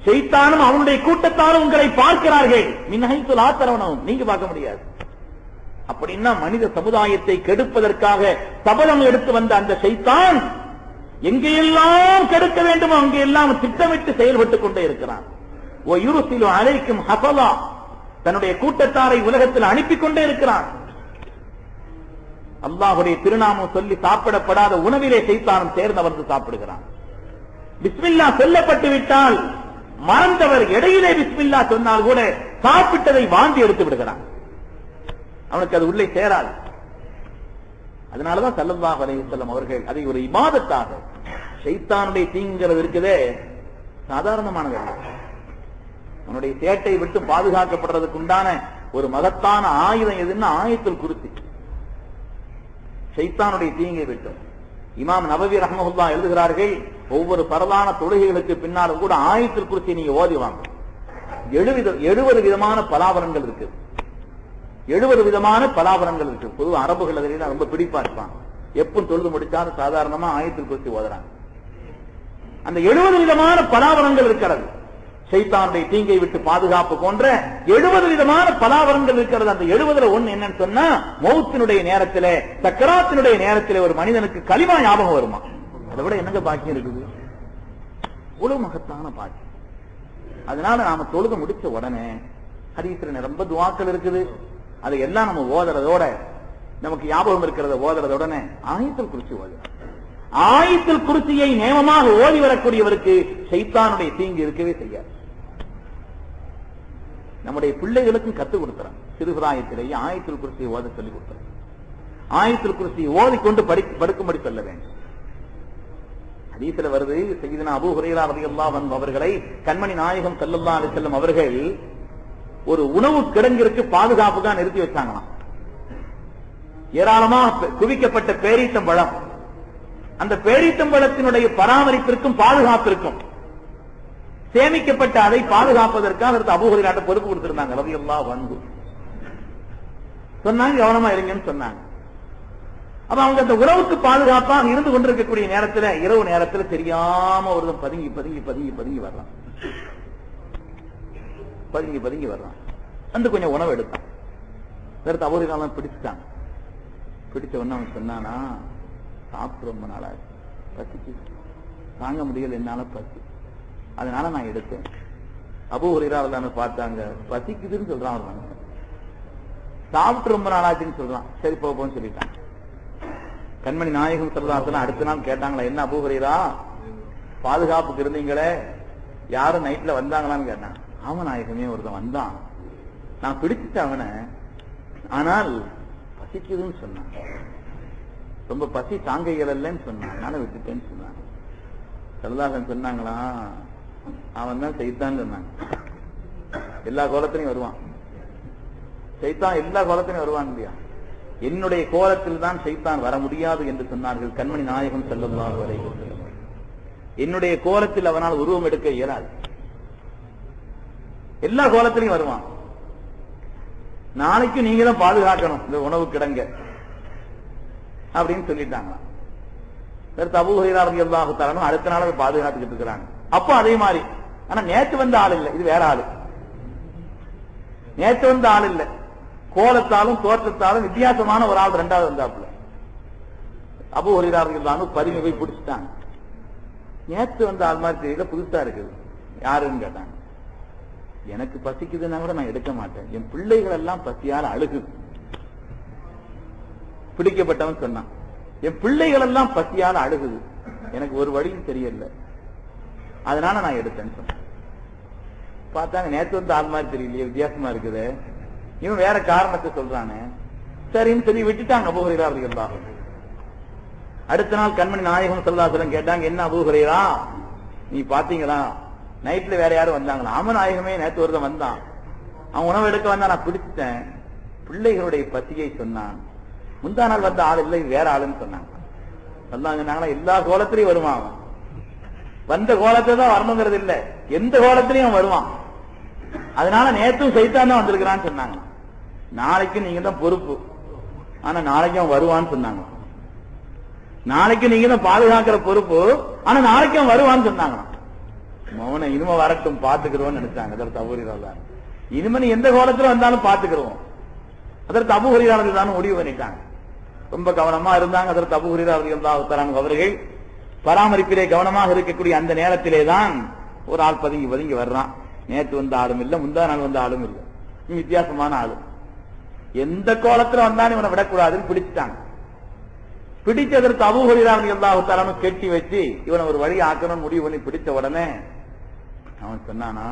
ஷைத்தானும் அவனுடைய கூட்டத்தாரும் உங்களை பார்க்கிறார்கள். மின் ஹைது லா தரவுனஹும், நீங்க பார்க்க முடியாது. அப்படின்னா மனித சமுதாயத்தை கெடுப்பதற்காக சபலம் எடுத்து வந்த அந்த ஷைத்தான் எங்கெல்லாம் கெடுக்க வேண்டுமோ அங்கெல்லாம் திட்டமிட்டு செயல்பட்டுக் கொண்டே இருக்கிறான். ஓ யுருசிலு அலைக்கும் ஹஃபலா, தன்னுடைய கூட்டத்தாரை உலகத்தில் அனுப்பிக் கொண்டே இருக்கிறான். அல்லாஹ்வுடைய திருநாமம் சொல்லி சாப்பிடப்படாத உணவிலே ஷைத்தானும் சேர்ந்தவர்ந்து சாப்பிடுகிறான். பிஸ்மில்லா சொல்லப்பட்டு விட்டால் மறந்தவர் இடையிலே பிஸ்மில்லா சொன்னால் கூட சாப்பிட்டதை வாந்தி எடுத்து விடுகிறான், அவனுக்கு அது உள்ளே சேராது. அதனாலதான் ஸல்லல்லாஹு அலைஹி வஸல்லம் அவர்கள் அதை ஒரு இபாதத்தாக, ஷைத்தானுடைய தீங்கிறது இருக்குதே சாதாரணமானது அல்ல. அவனுடைய சேட்டை விட்டு பாதுகாக்கப்படுறதுக்கு உண்டான ஒரு மகத்தான ஆயுதம் எதுன்னா ஆயத்துல் குர்சி. ஷைத்தானுடைய தீங்கை விட்டு இமாம் நபவி ரஹ்மத்துல்லாஹி எழுதுகிறார்கள், ஒவ்வொரு பரதான தொழுகைகளுக்கு பின்னாலும் கூட ஆயத்துல் குர்சி நீங்க ஓதி வாங்க. 70 விதமான பலாபலன்கள் இருக்குது. 70 விதமான பலாபரங்கள் இருக்கு. பொதுவாக அரபுகள் அதில் ரொம்ப பிடிப்பா இருப்பாங்க. எப்ப தொழுது முடிச்சாலும் சாதாரணமா ஆயத்துல் குர்சி ஓதுறாங்க. அந்த 70 விதமான பலாபரங்கள் இருக்கிறது. ஷைத்தானுடைய தீங்கை விட்டு பாதுகாப்பு போன்ற 70 விதமான பலாபரங்கள் இருக்கிறது. அந்த 70ல ஒண்ணு என்னன்னு சொன்னா, மௌத்தினுடைய நேரத்திலே, சக்கராத்தினுடைய நேரத்திலே ஒரு மனிதனுக்கு கலிமா ஞாபகம் வருமா? அதை விட என்னங்க பாக்கியம் இருக்குது? இவ்வளவு மகத்தான பாக்கியம். அதனால நாம தொழுது முடிச்ச உடனே ஹதீஸ்ல ரொம்ப துஆக்கள் இருக்குது. அதை எல்லாம் நம்ம ஓதுறதோட, நமக்கு ஞாபகம் இருக்கிறத ஓதுறத உடனே ஆயத்துல் குர்சி ஓதுறோம். ஆயத்துல் குர்சியை நேமமாக ஓதி வரக்கூடியவருக்கு ஷைத்தானுடைய தீங்கு இருக்கவே செய்யாது. நம்முடைய பிள்ளைகளுக்கும் கத்துக் கொடுக்கிறோம். சிறுபிராயத்திலேயே ஆயத்துல் குர்சியை ஓத சொல்லிக் கொடுக்கிறோம். ஆயத்துல் குர்சியை ஓதிக்கொண்டு படுக்கும்படி சொல்ல வேண்டும். ஹதீஸ்ல வருது, சய்யிதுனா அபூ ஹுரைரா ரலியல்லாஹு அன்ஹு அவர்களை கண்மணி நாயகம் ஸல்லல்லாஹு அலைஹி வஸல்லம் அவர்கள் ஒரு உணவு கிடங்கிற்கு பாதுகாப்புக்காக நிறுத்தி வச்சாங்களாம். ஏராளமாக குவிக்கப்பட்ட பேரீத்தம்பழம். அந்த பேரீத்தம்பழத்தினுடைய பராமரிப்பிற்கும் பாதுகாப்பிற்கும் சேமிக்கப்பட்ட அதை பாதுகாப்பதற்காக அபூ ஹுரைரா பொறுப்பு கொடுத்திருந்தாங்க ரலியல்லாஹு அன்ஹு. சொன்னாங்க, கவனமா இருங்கன்னு சொன்னாங்க. அப்ப அவங்க அந்த உறவுக்கு பாதுகாப்பாக இருந்து கொண்டிருக்கக்கூடிய நேரத்தில், இரவு நேரத்தில் தெரியாம ஒரு பதுங்கி பதுங்கி பதுங்கி பதுங்கி வரலாம். பதுங்கி பதுங்கி வரலாம். வந்து கொஞ்சம் உணவு எடுத்தான். அடுத்து அபூ ஹுரைரா பிடிச்சிட்டாங்க. பிடிச்ச உடனே அவன் சொன்னானா, சாப்பிட்டு ரொம்ப நாளா பசிக்கு தாங்க முடியல, என்னால பசி, அதனால நான் எடுத்தேன். அபூ ஹுரைரா பார்த்தாங்க, பசிக்குதுன்னு சொல்றான் ஒரு மனுஷன், சாப்பிட்டு ரொம்ப நாளாச்சுன்னு சொல்றான். சரி போன்னு சொல்லிட்டான். கண்மணி நாயகம் ஸல்லல்லாஹு அலைஹி வஸல்லம் அடுத்த நாள் கேட்டாங்களா, என்ன அபூ ஹுரைரா பாதுகாப்புக்கு இருந்தீங்களே, யாரும் நைட்ல வந்தாங்களான்னு கேட்டான். அவன் நாயகமே ஒருத்தன் வந்தான், நான் பிடிச்சிட்டேன் அவனை, ஆனால் பசிக்குதுன்னு சொன்னான், ரொம்ப பசி தாங்க இயலன்னு சொன்னான், அதனால விட்டுட்டேன்னு சொன்னான். ஸல்லல்லாஹு அலைஹி வஸல்லம் சொன்னாங்களா, அவன் தான் சைத்தான் சொன்னாங்க. எல்லா கோலத்திலையும் வருவான் சைத்தான், எல்லா கோலத்திலையும் வருவான் இல்லையா? என்னுடைய கோலத்தில் தான் சைத்தான் வர முடியாது என்று சொன்னார்கள் கண்மணி நாயகம் ஸல்லல்லாஹு அலைஹி வஸல்லம். என்னுடைய கோலத்தில் அவனால் உருவம் எடுக்க இயலாது. எல்லா கோலத்திலையும் வருவான். நாளைக்கு நீங்க தான் பாதுகாக்கணும் இந்த உணவு கிடங்க அப்படின்னு சொல்லிட்டாங்க. அபூ ஹுரைரா ரலியல்லாஹு தஆலா அடுத்த நாள் அதை பாதுகாத்துக்கிட்டு இருக்கிறாங்க. அப்போ அதே மாதிரி, ஆனா நேற்று வந்த ஆள் இல்லை, இது வேற ஆளு. நேற்று வந்த ஆள் இல்லை, கோலத்தாலும் தோற்றத்தாலும் வித்தியாசமான ஒரு ஆள் ரெண்டாவது வந்தாப்புல. அபூ ஹுரைரா ரலியல்லாஹு அன்ஹு பதுங்கி போய் பிடிச்சிட்டாங்க. நேற்று வந்த ஆள் மாதிரி தெரியல, புதுசா இருக்குது, யாருன்னு கேட்டாங்க. எனக்கு பசிக்குதுன்னா கூட நான் எடுக்க மாட்டேன், என் பிள்ளைகள் எல்லாம் பசியால் அழுகுது. பிடிக்கப்பட்டவன் சொன்னான், என் பிள்ளைகள் எல்லாம் பசியால் அழுகுது, எனக்கு ஒரு வழியும் தெரியல, அதனால நான் எடுத்தேன்னு சொன்னேன். பார்த்தாங்க, நேற்று வந்து ஆள் மாதிரி தெரியலையே, வித்தியாசமா இருக்குது, இவன் வேற காரணத்தை சொல்றானே, சரின்னு சொல்லி விட்டுட்டாங்க அபூ ஹுரைரா ரலியல்லாஹு அன்ஹு. அடுத்த நாள் கண்மணி நாயகம் ஸல்லல்லாஹு அலைஹி வஸல்லம் கேட்டாங்க, என்ன அபூ ஹுரைரா நீ பாத்தீங்களா, நைட்ல வேற யாரும் வந்தாங்களா? ஆமா நாயகமே, நேற்று ஒருத்தன் வந்தான், அவன் உணவு எடுக்க வந்தா, நான் பிடிச்சிட்டேன், பிள்ளைகளுடைய பசியை சொன்னான், முந்தா நாள் வந்த ஆள் இல்லை, வேற ஆளுன்னு சொன்னாங்க. சொன்னாங்கன்னா எல்லா கோலத்திலையும் வருவான், வந்த கோலத்தை தான் வரணுங்கிறது இல்ல, எந்த கோலத்திலையும் வருவான், அதனால நேற்றும் சைத்தான் தான் வந்திருக்கிறான்னு சொன்னாங்க. நாளைக்கு நீங்க தான் பொறுப்பு, ஆனா நாளைக்கு அவன் வருவான்னு சொன்னாங்க. நாளைக்கு நீங்க தான் பாதுகாக்கிற பொறுப்பு, ஆனா நாளைக்கு அவன் வருவான்னு சொன்னாங்க. மௌன இனிமே வரட்டும் பாத்துக்கிறோம்னு நினைச்சாங்க. அதற்கு அபூ ஹுரைரா, இனிமே எந்த கோலத்துல வந்தாலும் பாத்துக்கிறோம், அதற்கு அபூ ஹுரைரா தான் முடிவு பண்ணிட்டாங்க. ரொம்ப கவனமா இருந்தாங்க. அதற்கு அபூ ஹுரைரா ரலியல்லாஹு தஆலா அவர்கள் பராமரிப்பிலே கவனமாக இருக்கக்கூடிய அந்த நேரத்திலே தான் ஒரு ஆள் பதுங்கி பதுங்கி வர்றான். நேற்று வந்த ஆளும் இல்ல, முந்தா நாள் வந்த ஆளும் இல்ல, வித்தியாசமான ஆளு. எந்த கோலத்துல வந்தாலும் இவனை விடக்கூடாதுன்னு பிடிச்சிட்டாங்க. பிடிச்சதற்கு அபூ ஹுரைரா ரலியல்லாஹு தஆலா கெட்டி வச்சு இவனை ஒரு வழி ஆக்கணும்னு முடிவு பண்ணி பிடிச்ச உடனே அவன் சொன்னானா,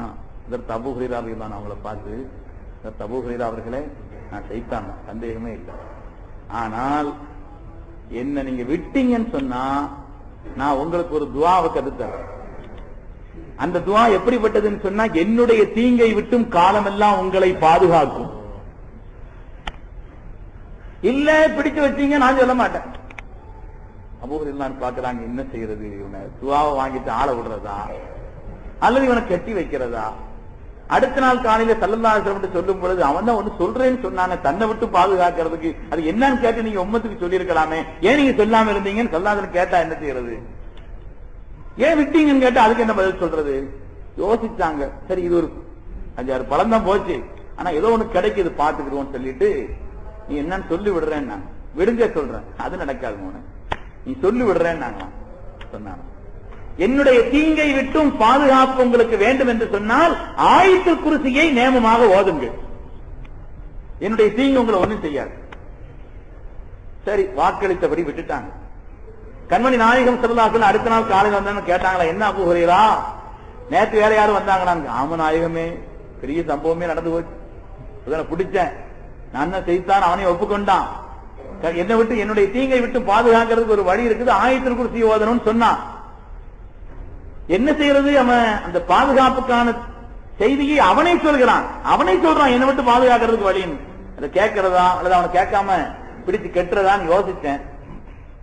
அதற்கு அபூ ஹுரைரா ரலியல்லாஹு அவங்கள பார்த்து, அதற்கு அபூ ஹுரைரா அவர்களே, நான் சைத்தான், சந்தேகமே இல்லை, ஆனால் என்ன நீங்க விட்டீங்கன்னு சொன்னா நான் உங்களுக்கு ஒரு துஆவை கற்றுத்தரேன். அந்த துஆ எப்படிப்பட்டதுன்னு சொன்னா, என்னுடைய தீங்கை விட்டும் காலமெல்லாம் உங்களை பாதுகாக்கும். இல்ல பிடிச்சு வச்சீங்க நான் சொல்ல மாட்டேன். அபூ ஹுரைரா பாக்குறாங்க, என்ன செய்யறது, இவனை துஆவை வாங்கிட்டு ஆள விடுறதா அல்லது இவனை கட்டி வைக்கிறதா? அடுத்த நாள் காலையில ஸல்லல்லாஹு அலைஹி வஸல்லம் சொல்லும் பொழுது அவன் தான் ஒண்ணு சொல்றேன்னு சொன்னானே தன்னை விட்டு பாதுகாக்கிறதுக்கு, அது என்னன்னு கேட்டு நீங்க உம்மத்துக்கு சொல்லி இருக்கலாமே, ஏன் நீங்க சொல்லாம இருந்தீங்கன்னு ஸல்லல்லாஹு அலைஹி கேட்டா என்ன செய்யறது, ஏன் விட்டீங்கன்னு கேட்டா அதுக்கு என்ன பதில் சொல்றது? யோசிச்சாங்க. சரி இது ஒரு 5-6 பழம் தான் போச்சு, ஆனா ஏதோ ஒண்ணு கிடைக்குது பாத்துக்கிடுவோம் சொல்லிட்டு நீ என்னன்னு சொல்லி விடுறேன், நான் விடுங்க சொல்றேன், அது நடக்காது மோன, நீ சொல்லி விடுறேன் சொன்னாங்க. என்னுடைய தீங்கை விட்டும் பாதுகாப்பு உங்களுக்கு வேண்டும் என்று சொன்னால் ஆயத்துல் குர்சியை நேமமாக ஓதுங்கள், என்னுடைய தீங்கு உங்களை ஒண்ணும் செய்யாது. சரி வாக்களித்தபடி விட்டுட்டாங்க. கண்மணி நாயகம் ஸல்லல்லாஹு அலைஹி வஸல்லம் அடுத்த நாள் காலையில் வந்தாங்க, கேட்டாங்களா என்ன அபூ ஹுரைரா நேற்று வேற யாரும் வந்தாங்களாங்க? ஆமா நாயகமே, பெரிய சம்பவமே நடந்து போச்சு, பிடிச்சேன் நான் தான் செய்தான், அவனை ஒப்புக்கொண்டான், என்னை விட்டு என்னுடைய தீங்கை விட்டு பாதுகாக்கிறதுக்கு ஒரு வழி இருக்குது, ஆயத்துல் குர்சி ஓதணும்னு சொன்னான். என்ன செய்யறது? அவன் அந்த பாதுகாப்புக்கான செய்தியை அவனை சொல்கிறான், என்னை விட்டு பாதுகாக்கிறதுக்கு வழின்னு. அதை கேட்கறதா அல்லது அவனை கேட்காம பிடிச்சு கெட்டுறதான்னு யோசிச்சேன்.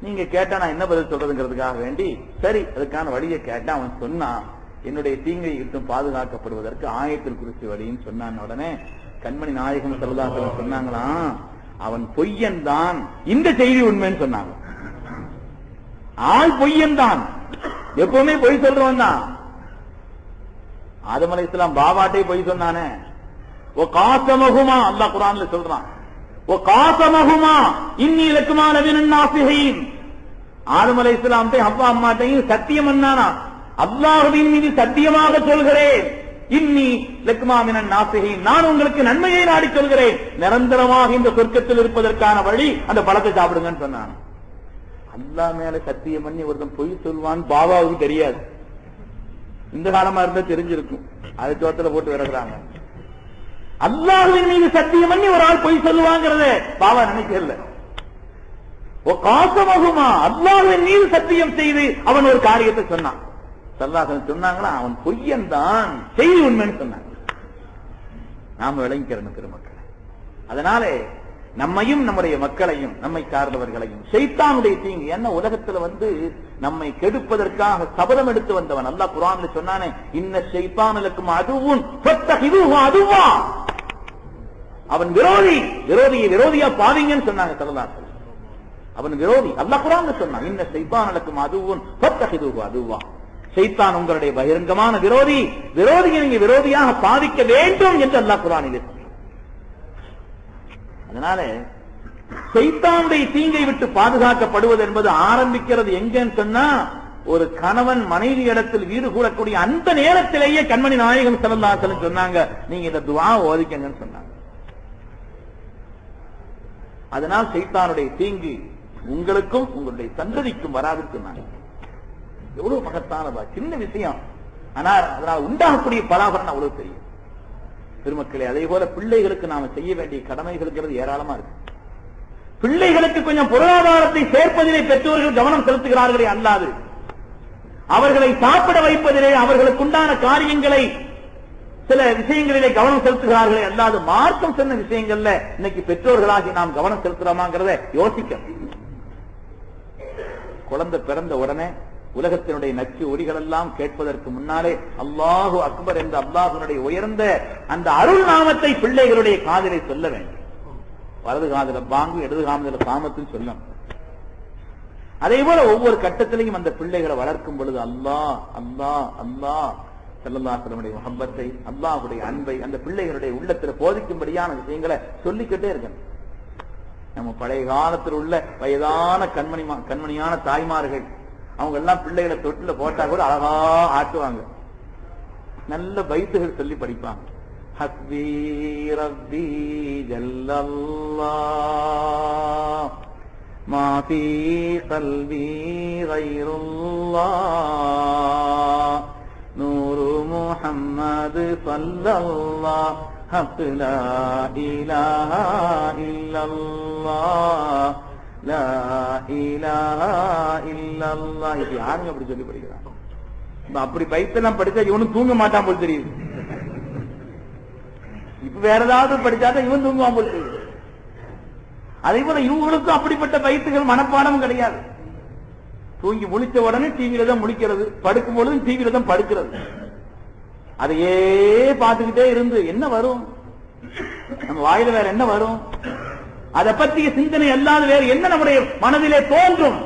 நீங்க கேட்டா நான் என்ன பதில் சொல்றதுங்கிறதுக்காக வேண்டி சரி அதுக்கான வழியை கேட்டா அவன் சொன்னான், என்னுடைய தீங்கை விட்டும் பாதுகாக்கப்படுவதற்கு ஆயத்துல் குர்சி வழின்னு சொன்னான். உடனே கண்மணி நாயகம் ஸல்லல்லாஹு அலைஹி வஸல்லம் சொன்னாங்களாம், அவன் பொய்யன் தான், இந்த செய்தி உண்மைன்னு சொன்னாங்க. ஆள் பொய்யன் தான், எப்பவுமே பொய் சொல்றவன் தான். ஆதம் அலைஹிஸ்ஸலாம் பாபாட்டே பொய் சொன்னானே, ஓ காசமகுமா அல்லாஹ் குர்ஆன்ல சொல்றான், ஓ காசமகுமா இன்னி லக்குமா லமினன் நாஸிஹீன். ஆதம் அலைஹிஸ்ஸலாம் அப்பா அம்மாட்டையும் சத்தியம் பண்ணானா, அல்லாஹ்வின் மீது சத்தியமாக சொல்கிறேன், இன்னி லக்குமா மினன் நாஸிஹீன், நான் உங்களுக்கு நன்மையை நாடி சொல்கிறேன், நிரந்தரமாக இந்த சொர்க்கத்தில் இருப்பதற்கான வழி அந்த பழத்தை சாப்பிடுங்கன்னு சொன்னான். அல்லாஹ் மேல சத்தியம் பண்ணி ஒருத்தன் பொய் சொல்வான் பாபாவுக்கு தெரியாது, இந்த காலமா இருந்தா தெரிஞ்சிருக்கும், அது சோத்துல போட்டு விறகுறாங்க. அல்லாஹ்வின் மீது சத்தியம் பண்ணி ஒரு ஆள் பொய் சொல்லுவாங்கிறத பாபா நினைக்கல. காசமகுமா அல்லாஹ்வின் மீது சத்தியம் செய்து அவன் ஒரு காரியத்தை சொன்னான். ஸல்லல்லாஹு அலைஹி வஸல்லம் சொன்னாங்களா, அவன் பொய்யன் தான், செய்தி உண்மைன்னு சொன்னாங்க. நாம விளங்கிக்கிறோம் பெருமக்களை. அதனாலே நம்மையும் நம்முடைய மக்களையும் நம்மை சார்ந்தவர்களையும் ஷைத்தானுடைய தீங்கு, என்ன உலகத்துல நம்மை கெடுப்பதற்காக சபதம் எடுத்து வந்தவன். அல்லாஹ் குர்ஆன்ல சொன்னானே, இன்ன ஷைத்தான லக்கும் அதுவும் ஃபத்தஹிதுஹு அதுவா, அவன் விரோதியை விரோதியா பாவீங்கன்னு சொன்னாங்க ஸல்லல்லாஹு அலைஹி வஸல்லம். அவன் விரோதி, அல்லாஹ் குர்ஆன்ல சொன்னான், இன்ன ஷைத்தான லக்கும் அதுவும் ஃபத்தஹிதுஹு அதுவா, ஷைத்தான் உங்களுடைய பகிரங்கமான விரோதியை நீங்க விரோதியாக பாவிக்க வேண்டும் என்று அல்லாஹ் குர்ஆனிலே. அதனால ஷைத்தானுடைய தீங்கை விட்டு பாதுகாக்கப்படுவது என்பது ஆரம்பிக்கிறது எங்கன்னு சொன்னா, ஒரு கணவன் மனைவி இடத்தில் வீடு கூடக்கூடிய அந்த நேரத்திலேயே கண்மணி நாயகம் ஸல்லல்லாஹு அலைஹி வஸல்லம் சொன்னாங்க, நீங்க இந்த துஆ ஓதிக்கங்கன்னு சொன்னாங்க. அதனால் ஷைத்தானுடைய தீங்கு உங்களுக்கும் உங்களுடைய சந்ததிக்கும் வராதுன்னு சொன்னாங்க. எவ்வளவு மகத்தான சின்ன விஷயம், ஆனால் அதனால் உண்டாகக்கூடிய பலாபலன் அவ்வளவு தெரியும் பெருமக்களே. அதே போல பிள்ளைகளுக்கு நாம செய்ய வேண்டிய கடமைகளுக்கு ஏராளமா இருக்கு. பிள்ளைகளுக்கு கொஞ்சம் பொருளாதாரத்தை சேர்ப்பதிலே பெற்றோர்கள் கவனம் செலுத்துகிறார்களே அல்லாது, அவர்களை சாப்பிட வைப்பதிலே அவர்களுக்கு உண்டான காரியங்களை சில விஷயங்களிலே கவனம் செலுத்துகிறார்களே அல்லாது, மார்க்கம் சொன்ன விஷயங்கள்ல இன்னைக்கு பெற்றோர்களாகி நாம் கவனம் செலுத்துறோமாங்கிறத யோசிக்க. குழந்தை பிறந்த உடனே உலகத்தினுடைய நச்சு ஒலிகள் எல்லாம் கேட்பதற்கு முன்னாலே அல்லாஹு அக்பர் என்ற அல்லாஹ்வுடைய உயர்ந்த அந்த அருள் நாமத்தை பிள்ளைகளுடைய காதிலே சொல்ல வேண்டும். வலது காதில பாங்கு, இடது காதில சாமத்தில் சொல்லும். அதே போல ஒவ்வொரு கட்டத்திலையும் அந்த பிள்ளைகளை வளர்க்கும் பொழுது அல்லாஹ் அல்லாஹ் அல்லாஹ் ஸல்லல்லாஹு அலைஹி வஸல்லம் முஹப்பத்தை, அல்லாஹ்வுடைய அன்பை அந்த பிள்ளைகளுடைய உள்ளத்தில் போதிக்கும்படியான விஷயங்களை சொல்லிக்கிட்டே இருக்கணும். நம்ம பழைய காலத்தில் உள்ள வயதான கண்மணியான தாய்மார்கள் அவங்க எல்லாம் பிள்ளைகளை தொட்டில போட்டா கூட அழகா ஆட்டுவாங்க, நல்ல பைத்துகள் சொல்லி படிப்பாங்க. ஹஸ்பி ரப்பி ஜல்லல்லாஹ் மா ஃபீ கல்பி கைருல்லாஹ் நூரு முஹம்மது ஸல்லல்லாஹு ஹக் லா இலாஹா இல்லல்லாஹ் லா இலாஹா இல்லல்லாஹ். இது யாருங்க அப்படி சொல்லி படிக்கிறாங்க? அப்படி பைத்தெல்லாம் படிச்சா இவனும் தூங்க மாட்டான் போல் தெரியுது. இப்ப வேற ஏதாவது படிச்சாதான் இவன் தூங்குவான் போல் தெரியுது. அதே போல இவங்களுக்கும் அப்படிப்பட்ட பைத்துகள் மனப்பாடம் கிடையாது. தூங்கி முழிச்ச உடனே டிவியில தான் முழிக்கிறது, படுக்கும் பொழுதும் டிவியில தான் படுக்கிறது. அதையே பார்த்துக்கிட்டே இருந்து என்ன வரும், நம்ம வாயில வேற என்ன வரும், அதை பற்றிய சிந்தனை அல்லாத வேறு என்ன நம்முடைய மனதிலே தோன்றும்?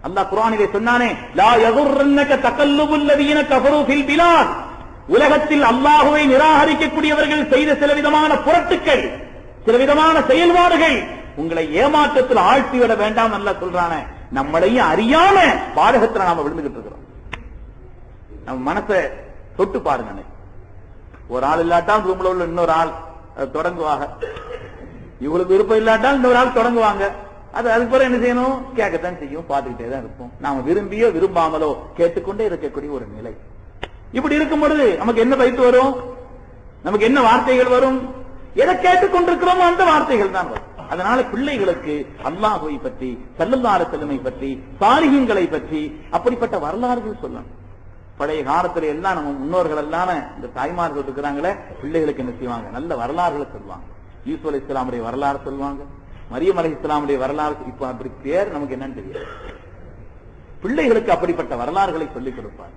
அல்லாஹ் குர்ஆனிலே சொன்னானே, லா யகுர்ரன்னக தகல்லுபுல் லதீன கஃபரு ஃபில் பிலாத். உலகத்தில் அல்லாஹ்வை நிராகரிக்கக்கூடியவர்கள் செய்த சில விதமான புரட்டுக்கள், சில விதமான செயல்பாடுகள் உங்களை ஏமாற்றத்தில் ஆழ்த்திவிட வேண்டாம் அல்லாஹ் சொல்றானே. நம்மளையும் அறியாம பாதகத்துல நாம விழுந்துகிட்டு இருக்கிறோம். நம்ம மனசை தொட்டு பாருங்க. ஒரு ஆள் இல்லாட்டா ரூம்ல உள்ள இன்னொரு ஆள் தொடங்குவாங்க, இவங்களுக்கு விருப்பம் இல்லாட்டால் இன்னொரு ஆள் தொடங்குவாங்க. அதுக்கு பிறகு என்ன செய்யணும், கேட்கத்தான் செய்யும், பார்த்துக்கிட்டே தான் இருப்போம். நாம விரும்பியோ விரும்பாமலோ கேட்டுக்கொண்டே இருக்கக்கூடிய ஒரு நிலை. இப்படி இருக்கும் பொழுது நமக்கு என்ன வைத்து வரும், நமக்கு என்ன வார்த்தைகள் வரும், எதை கேட்டுக்கொண்டிருக்கிறோமோ அந்த வார்த்தைகள் தான் வரும். அதனால பிள்ளைகளுக்கு அல்லாஹ்வை பற்றி, ஸல்லல்லாஹு அலைஹி வஸல்லம் பற்றி, சாலிஹீன்களை பற்றி அப்படிப்பட்ட வரலாறுகள் சொல்லணும். பழைய காலத்துல எல்லாம் நம்ம முன்னோர்கள் எல்லாம் இந்த தாய்மார்கள் இருக்கிறாங்களே, பிள்ளைகளுக்கு என்ன செய்வாங்க, நல்ல வரலாறுகளை சொல்லுவாங்க. யூசுப் அலைஹிஸ்ஸலாமுடைய வரலாறு சொல்லுவாங்க, மரியம் அலைஹிஸ்ஸலாமுடைய வரலாறு. இப்ப அப்படி பேர் நமக்கு என்னன்னு தெரியாது. பிள்ளைகளுக்கு அப்படிப்பட்ட வரலாறுகளை சொல்லிக் கொடுப்பார்.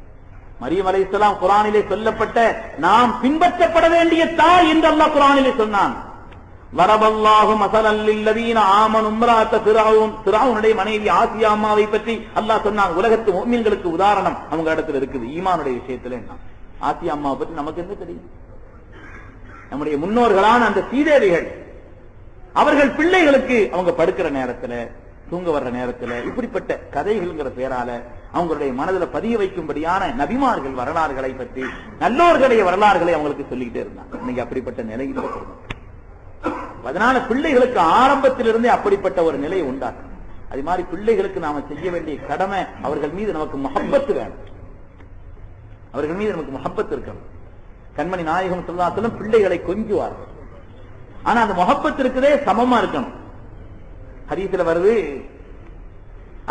மரியம் அலைஹிஸ்ஸலாம் குர்ஆனிலே சொல்லப்பட்ட நாம் பின்பற்றப்பட வேண்டிய தாய் என்று அல்லாஹ் குர்ஆனிலே சொன்னான். வரபல்லாஹு மஸலல் லில்லதீன ஆமனு இம்ராஅத ஃபிரௌன். ஃபிரௌனுடைய மனைவி ஆசியா அம்மாவை பற்றி அல்லாஹ் சொன்னான். உலகத்து முஃமின்களுக்கு உதாரணம் அவங்க இடத்துல இருக்குது. ஈமானுடைய விஷயத்துல என்ன, ஆசியா அம்மாவை பற்றி நமக்கு என்ன தெரியும்? நம்முடைய முன்னோர்களான அந்த சீதேவிகள், அவர்கள் பிள்ளைகளுக்கு அவங்க படுக்கிற நேரத்துல, தூங்க வர்ற நேரத்துல இப்படிப்பட்ட கதைகள்ங்கிற பேரால அவங்களுடைய மனதில் பதிய வைக்கும்படியான நபிமார்கள் வரலாறுகளை பற்றி, நல்லோர்களுடைய வரலாறுகளை அவங்களுக்கு சொல்லிக்கிட்டே இருந்தாங்க. இன்னைக்கு அப்படிப்பட்ட நிலையில் இருக்கிறோம். அதனால பிள்ளைகளுக்கு ஆரம்பத்திலிருந்தே அப்படிப்பட்ட ஒரு நிலையை உண்டாக்கும். அது மாதிரி பிள்ளைகளுக்கு நாம செய்ய வேண்டிய கடமை, அவர்கள் மீது நமக்கு முஹப்பத் வேணும். அவர்கள் மீது நமக்கு முஹப்பத் இருக்கணும். கண்மணி நாயகம் ஸல்லல்லாஹு அலைஹி வஸல்லம் பிள்ளைகளை கொஞ்சுவார்கள். ஆனா அந்த முஹப்பத் இருக்குதே சமமா இருக்கணும். ஹதீஸ்ல வருது,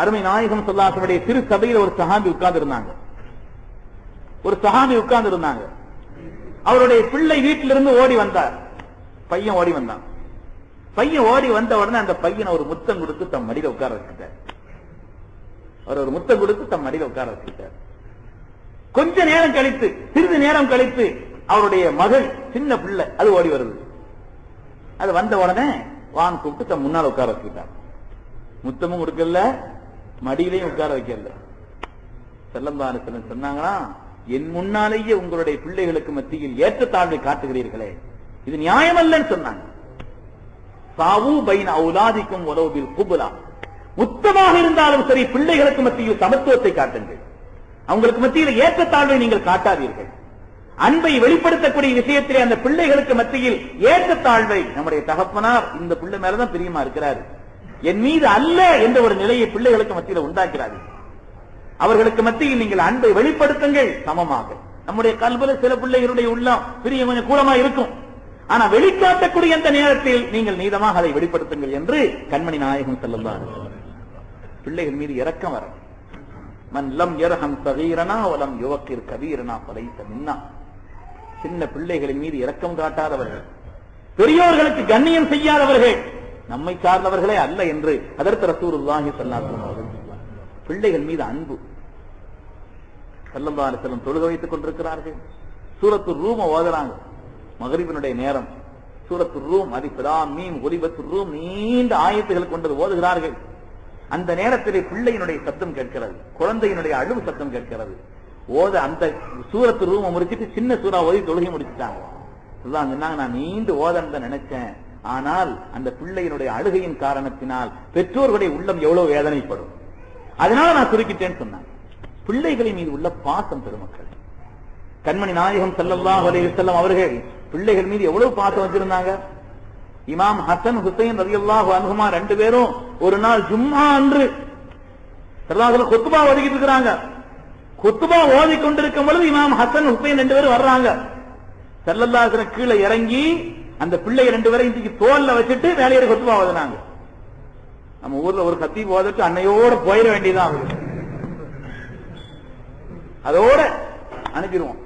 அருமை நாயகம் ஸல்லல்லாஹு அலைஹி வஸல்லம் திரு சபையில ஒரு சஹாபி உட்கார்ந்து இருந்தாங்க. அவருடைய பிள்ளை வீட்டிலிருந்து ஓடி வந்தார். பையன் ஓடி வந்தான். பையன் ஓடி வந்த உடனே அந்த பையனை ஒரு முத்தம் கொடுத்து தம் மடியில உட்கார வச்சுட்டார். அவர் ஒரு முத்தம் கொடுத்து தம் மடியில உட்கார வச்சுட்டார். கொஞ்ச நேரம் கழித்து, சிறிது நேரம் கழித்து அவருடைய மகள், சின்ன பிள்ளை, அது ஓடி வருது. அது வந்த உடனே வான் கூப்பிட்டு தம் முன்னால் உட்கார வச்சுட்டார். முத்தமும் கொடுக்கல, மடியிலையும் உட்கார வைக்கல. ஸல்லல்லாஹு அலைஹி வஸல்லம் சொன்னாங்களா, என் முன்னாலேயே உங்களுடைய பிள்ளைகளுக்கு மத்தியில் ஏற்றத்தாழ்வை காட்டுகிறீர்களே, இது நியாயமல்லன்னு சொன்னாங்க. சாவு பைன அவுலாதிக்கும் வலௌ பில் குப்லா. முத்தமாக இருந்தாலும் சரி, பிள்ளைகளுக்கு மத்தியில் சமத்துவத்தை காட்டுங்கள். அவங்களுக்கு மத்தியில் ஏற்றத்தாழ்வை நீங்கள் காட்டாதீர்கள். அன்பை வெளிப்படுத்தக்கூடிய விஷயத்திலே அந்த பிள்ளைகளுக்கு மத்தியில் ஏற்றத்தாழ்வை, நம்முடைய தகப்பனார் இந்த பிள்ளை மேலதான் பிரியமா இருக்கிறார், என் மீது அல்ல என்ற ஒரு நிலையை பிள்ளைகளுக்கு மத்தியில் உண்டாக்கிறார்கள். அவர்களுக்கு மத்தியில் நீங்கள் அன்பை வெளிப்படுத்துங்கள் சமமாக. நம்முடைய கல்வில சில பிள்ளைகளுடைய உள்ளம் பிரியம் கொஞ்சம் கூடமா இருக்கும். ஆனா வெளிக்காட்டக்கூடிய அந்த நேரத்தில் நீங்கள் நீதமாக அதை வெளிப்படுத்துங்கள் என்று கண்மணி நாயகம் ஸல்லல்லாஹு அலைஹி வஸல்லம். பிள்ளைகள் மீது இரக்கம் வரும். மன் லம் யர்ஹம் ஸகீரனா வலம் யுவக்கிர் கபீரனா ஃபலைஸ மின்னா. சின்ன பிள்ளைகளின் மீது இரக்கம் காட்டாதவர்கள், பெரியோர்களுக்கு கண்ணியம் செய்யாதவர்கள் நம்மை சார்ந்தவர்களே அல்ல என்று அதற்கு ரசூலுல்லாஹி ஸல்லல்லாஹு அலைஹி வஸல்லம். பிள்ளைகள் மீது அன்பு. ஸல்லல்லாஹு அலைஹி வஸல்லம் தொழுகை வைத்துக் கொண்டிருக்கிறார்கள். சூரத்து ரூம் ஓதுறாங்க. மகரிபினுடைய நேரம். சூரத்து ரூம், அலிஃப் லாம் மீம் குலிபத்து ரூம், நீண்ட ஆயத்துகள் கொண்டது ஓதுகிறார்கள். அந்த நேரத்திலே பிள்ளையினுடைய சத்தம் கேட்கிறது, குழந்தையினுடைய அழுவு சத்தம் கேட்கிறது. ஓத அந்த சூரத்து ரூம் முடிச்சிட்டு சின்ன சூறா ஓதி தொழுகை முடிச்சுட்டாங்க. சொன்னாங்க, நான் நீண்டு ஓதன்னு நினைச்சேன், ஆனால் அந்த பிள்ளையினுடைய அழுகையின் காரணத்தினால் பெற்றோர்களுடைய உள்ளம் எவ்வளவு வேதனைப்படும், அதனால நான் சுருக்கிட்டேன்னு சொன்னாங்க. பிள்ளைகளின் மீது உள்ள பாசம் பெருமக்கள். கண்மணி நாயகம் ஸல்லல்லாஹு அலைஹி வஸல்லம் அவர்கள் பிள்ளைகள் மீது எவ்வளவு பாசம் வச்சிருந்தாங்க. இமாம் ஹசன் ஹுசைன் ரலியல்லாஹு அன்ஹுமா ரெண்டு பேரும் ஒரு நாள் ஜும்ஆ அன்று ஸல்லல்லாஹு குத்பா ஓதிக்கிட்டு இருக்காங்க. குத்பா ஓதி கொண்டிருக்கும் பொழுது இமாம் ஹசன் ஹுசைன் ரெண்டு பேரும் வர்றாங்க. ஸல்லல்லாஹு அலைஹி வஸல்லம் கீழே இறங்கி அந்த பிள்ளை ரெண்டு பேரும் இன்றைக்கு தோல்ல வச்சுட்டு வேலையேறி குத்பா ஓதுனாங்க. நம்ம ஊர்ல ஒரு கத்தீப் ஓதிட்டு அன்னையோட போயிட வேண்டியதான், அதோட அனுப்பிடுவோம்.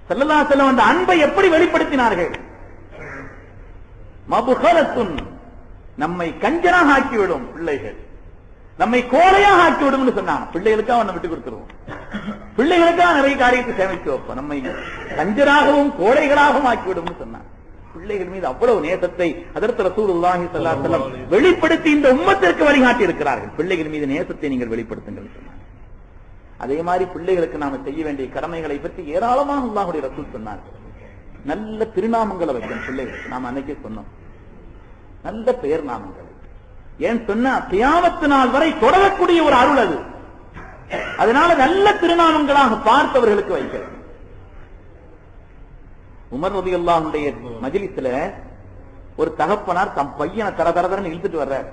ஸல்லல்லாஹு அலைஹி வஸல்லம் அந்த அன்பை எப்படி வெளிப்படுத்தினார்கள்? மபுகலத்துன், நம்மை கஞ்சனாக ஆக்கிவிடும் பிள்ளைகள், நம்மை கோலையாக ஆக்கிவிடும் சொன்னாங்க. பிள்ளைகளுக்காக ஒண்ணு விட்டு கொடுத்துருவோம். பிள்ளைகளுக்காக நிறைய காரியத்தை சேமித்து வைப்போம். நம்மை கஞ்சராகவும் கோழைகளாகவும் ஆக்கிவிடும் சொன்னார். பிள்ளைகள் மீது அவ்வளவு நேசத்தை ஹஜ்ரத் ரசூலுல்லாஹி ஸல்லல்லாஹு அலைஹி வஸல்லம் வெளிப்படுத்தி இந்த உம்மத்திற்கு வழிகாட்டி இருக்கிறார்கள். பிள்ளைகள் மீது நேசத்தை நீங்கள் வெளிப்படுத்துங்கள் சொன்னார். அதே மாதிரி பிள்ளைகளுக்கு நாம செய்ய வேண்டிய கடமைகளை பற்றி ஏராளமாக அல்லாஹ்வுடைய ரசூல் சொன்னார். நல்ல திருநாமங்களை வைக்கணும் பிள்ளைகளுக்கு. நாம அன்னைக்கே சொன்னோம், நல்ல பெயர் நாமங்களை. ஏன் சொன்னா கியாமத்து நாள் வரை தொடரக்கூடிய ஒரு அருள் அது. அதனால நல்ல திருநாமங்களாக பார்த்தவர்களுக்கு வைக்கிறது. உமர் ரலியல்லாஹுடைய மஜ்லிஸ்ல ஒரு தகப்பனார் தம் பையனை தரதரன்னு இழுத்துட்டு வர்றார்.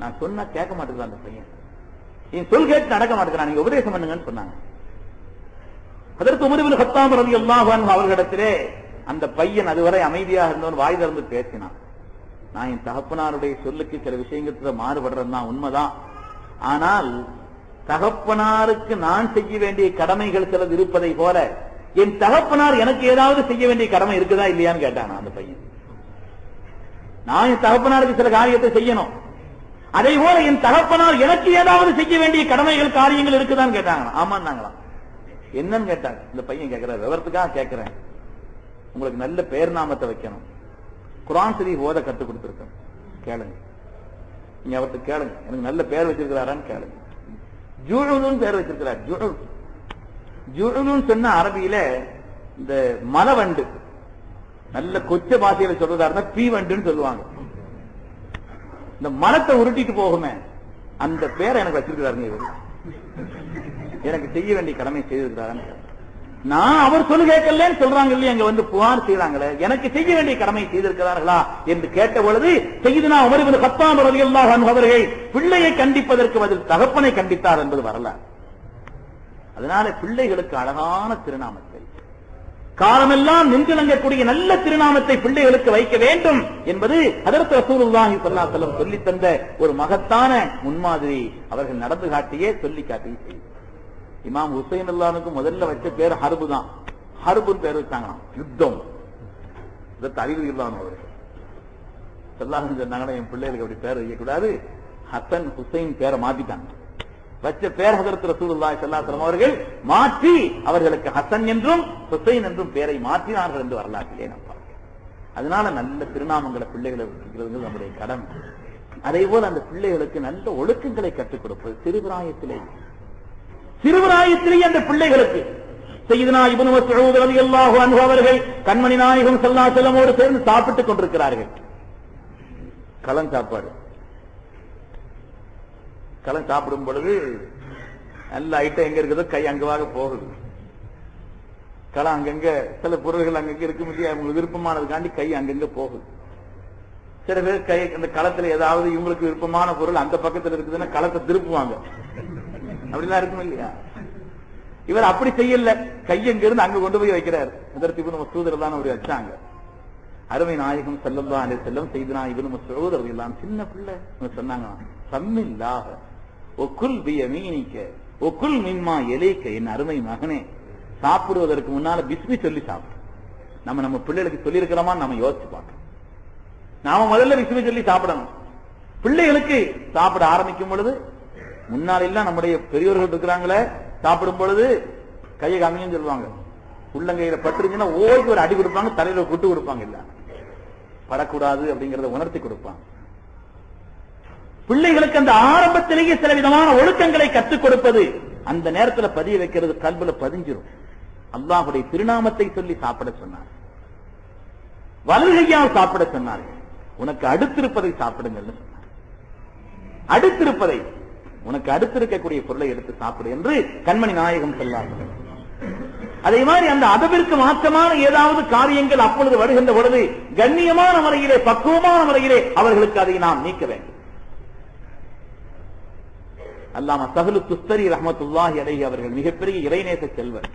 நான் சொன்னா கேட்க மாட்டேங்குது அந்த பையன், என் சொல் கேட்டு நடக்க மாட்டேங்கிறான், நீங்க உபதேசம் பண்ணுங்கன்னு சொன்னாங்க. அதற்கு உமர் இப்னு கத்தாப் ரலியல்லாஹு அன்ஹு அவர்களிடத்திலே அந்த பையன் அதுவரை அமைதியாக இருந்தவன் வாய் திறந்து பேசினான். நான் என் தகப்பனாருடைய சொல்லுக்கு சில விஷயங்கள்ல மாறுபடுறதுதான் உண்மைதான். ஆனால் தகப்பனாருக்கு நான் செய்ய வேண்டிய கடமைகள் சிலது இருப்பதை போல என் தகப்பனார் எனக்கு ஏதாவது செய்ய வேண்டிய கடமை இருக்குதா இல்லையான்னு கேட்டான் அந்த பையன். நான் என் தகப்பனாருக்கு சில காரியத்தை செய்யணும், அதே போல என் தகப்பனார் எனக்கு ஏதாவது செய்ய வேண்டிய கடமைகள் காரியங்கள் இருக்குதான்னு கேட்டாங்க. ஆமான்னாங்களாம். என்னன்னு கேட்டாங்க. இந்த பையன் கேட்கிற விவரத்துக்காக கேட்கிறேன், உங்களுக்கு நல்ல பெயர் நாமத்தை வைக்கணும், குர்ஆன் ஷரீஃப் ஓத கற்றுக் கொடுத்திருக்கேன், கேளுங்க. நீங்க அவர்கிட்ட கேளுங்க, எனக்கு நல்ல பெயர் வச்சிருக்கிறாரான்னு கேளுங்க. ஜுஉலுன்னு பெயர் வச்சிருக்கிறார். ஜுஉலுன்னு சொன்ன அரபியில இந்த மலவண்டு, நல்ல கொச்ச பாஷையில சொல்றதா இருந்தா பீ வண்டுன்னு சொல்லுவாங்க. இந்த மரத்தை உருட்டிட்டு போகுமே அந்த பேரை எனக்கு வச்சிருக்கிறாருங்க இவர். எனக்கு செய்ய வேண்டிய கடமை செய்திருக்கிறாரு. நான் அவர் சொல்லு கேட்கலன்னு சொல்றாங்க இல்லையா, அங்க வந்து புகார் செய்யறாங்களே, எனக்கு செய்ய வேண்டிய கடமை செய்திருக்கிறார்களா என்று கேட்ட பொழுது செய்தனா உமர் இப்னு கத்தாப் ரலியல்லாஹு அன்ஹு அவர்கள் பிள்ளையை கண்டிப்பதற்கு பதில் தகப்பனை கண்டித்தார் என்பது வரலாறு. அதனால பிள்ளைகளுக்கு அழகான திருநாமத்தை, காலமெல்லாம் நெஞ்சிலங்கக்கூடிய நல்ல திருநாமத்தை பிள்ளைகளுக்கு வைக்க வேண்டும் என்பது ஹஜ்ரத் ரசூலுல்லாஹி ஸல்லல்லாஹு அலைஹி வஸல்லம் சொல்லி தந்த ஒரு மகத்தான முன்மாதிரி. அவர்கள் நடந்து காட்டியே சொல்லி காட்டி செய்தார். இமாம் ஹுசைன் அல்லானுக்கு முதல்ல வச்ச பேர் ஹர்பு தான். ஹர்புன்னு பேர் வச்சாங்களாம், யுத்தம். இதற்கு அறிவு இல்லாம அவர்கள் சொல்லாங்க சொன்னாங்கன்னா என் பிள்ளைகளுக்கு அப்படி பேர் வைக்கக்கூடாது, ஹசன் ஹுசைன் பேரை மாத்திட்டாங்க. வச்ச பேர் ஹஜ்ரத் ரசூலுல்லாஹி ஸல்லல்லாஹு அலைஹி வஸல்லம் அவர்கள் மாற்றி அவர்களுக்கு ஹசன் என்றும் ஹுசைன் என்றும் பேரை மாற்றினார்கள் என்று வரலாற்றிலே நாம் பார்க்கிறோம். அதனால நல்ல திருநாமங்களை பிள்ளைகளை வைக்கிறது நம்முடைய கடமை. அதே போல அந்த பிள்ளைகளுக்கு நல்ல ஒழுக்கங்களை கற்றுக் கொடுப்பது சிறுபிராயத்திலேயே அந்த பிள்ளைகளுக்கு. சய்யிதுனா இப்னு மஸ்ஊத் ரலியல்லாஹு அன்ஹு அவர்கள் கண்மணி நாயகம் ஸல்லல்லாஹு அலைஹி வஸல்லமோடு சேர்ந்து சாப்பிட்டுக் கொண்டிருக்கிறார்கள். கலன் சாப்பாடு. கலன் சாப்பிடும் பொழுது நல்ல ஐட்டம் எங்க இருக்குதோ கை அங்கவாக போகுது. களம் அங்கங்க சில பொருள்கள் அங்கங்க இருக்கும் இல்லையா, அவங்களுக்கு விருப்பமானதுக்காண்டி கை அங்கங்க போகுது. சில பேர் கை அந்த களத்துல ஏதாவது இவங்களுக்கு விருப்பமான பொருள் அந்த பக்கத்துல இருக்குதுன்னா களத்தை திருப்புவாங்க. அப்படிலாம் இருக்கும் இல்லையா. இவர் அப்படி செய்யல, கையங்க இருந்து அங்க கொண்டு போய் வைக்கிறார். இதற்கு இப்னு மஸ்ஊத் ரலியல்லாஹு அன்ஹு வச்சாங்க. அருமை நாயகம் ஸல்லல்லாஹு அலைஹி வஸல்லம் சய்யிதுனா இப்னு மஸ்ஊத் ரலியல்லாஹு அன்ஹு சின்ன பிள்ளை சொன்னாங்க, சம்மில்லாஹ ஒக்குல் பியமீனிக்க ஒக்குல் மிம்மா எலைக்க, என் அருமை மகனே சாப்பிடுவதற்கு முன்னால பிஸ்மி சொல்லி சாப்பிடு. நம்ம பிள்ளைகளுக்கு சொல்லி இருக்கிறோமா நம்ம யோசிச்சு பார்க்கணும். நாம முதல்ல பிஸ்மி சொல்லி சாப்பிடணும். பிள்ளைகளுக்கு சாப்பிட ஆரம்பிக்கும் பொழுது முன்னால எல்லாம் நம்முடைய பெரியோர்கள் இருக்கிறாங்களே, சாப்பிடும் பொழுது கையை காமிங்கன்னு சொல்லுவாங்க. உள்ளங்கையில பட்டுருச்சுன்னா ஓய்க்கு ஒரு அடி கொடுப்பாங்க, தலையில குட்டு கொடுப்பாங்க. இல்ல படக்கூடாது அப்படிங்கறத உணர்த்தி கொடுப்பாங்க. பிள்ளைகளுக்கு அந்த ஆரம்பத்திலேயே சில விதமான ஒழுக்கங்களை கற்றுக் கொடுப்பது அந்த நேரத்தில் பதிய வைக்கிறது கல்வில பதிஞ்சிரும். அல்லாஹ்வுடைய திருநாமத்தை சொல்லி சாப்பிட சொன்னார், வலதுகையால் சாப்பிட சொன்னார், உனக்கு அடுத்திருப்பதை சாப்பிடுங்கள் சொன்னார். அடுத்திருப்பதை, உனக்கு அடுத்திருக்கக்கூடிய பொருளை எடுத்து சாப்பிடு என்று கண்மணி நாயகம் சொல்லார்கள். அதே மாதிரி அந்த அதவிற்கு மாற்றமான ஏதாவது காரியங்கள் அப்பொழுது வருகின்ற பொழுது கண்ணியமான முறையிலே பக்குவமான முறையிலே அவர்களுக்கு அதை நாம் நீக்க வேண்டும். அல்லாமா சஹ்லு துஸ்தரி ரஹ்மத்துல்லாஹி அலைஹி அவர்கள் மிகப்பெரிய இறைநேச செல்வர்.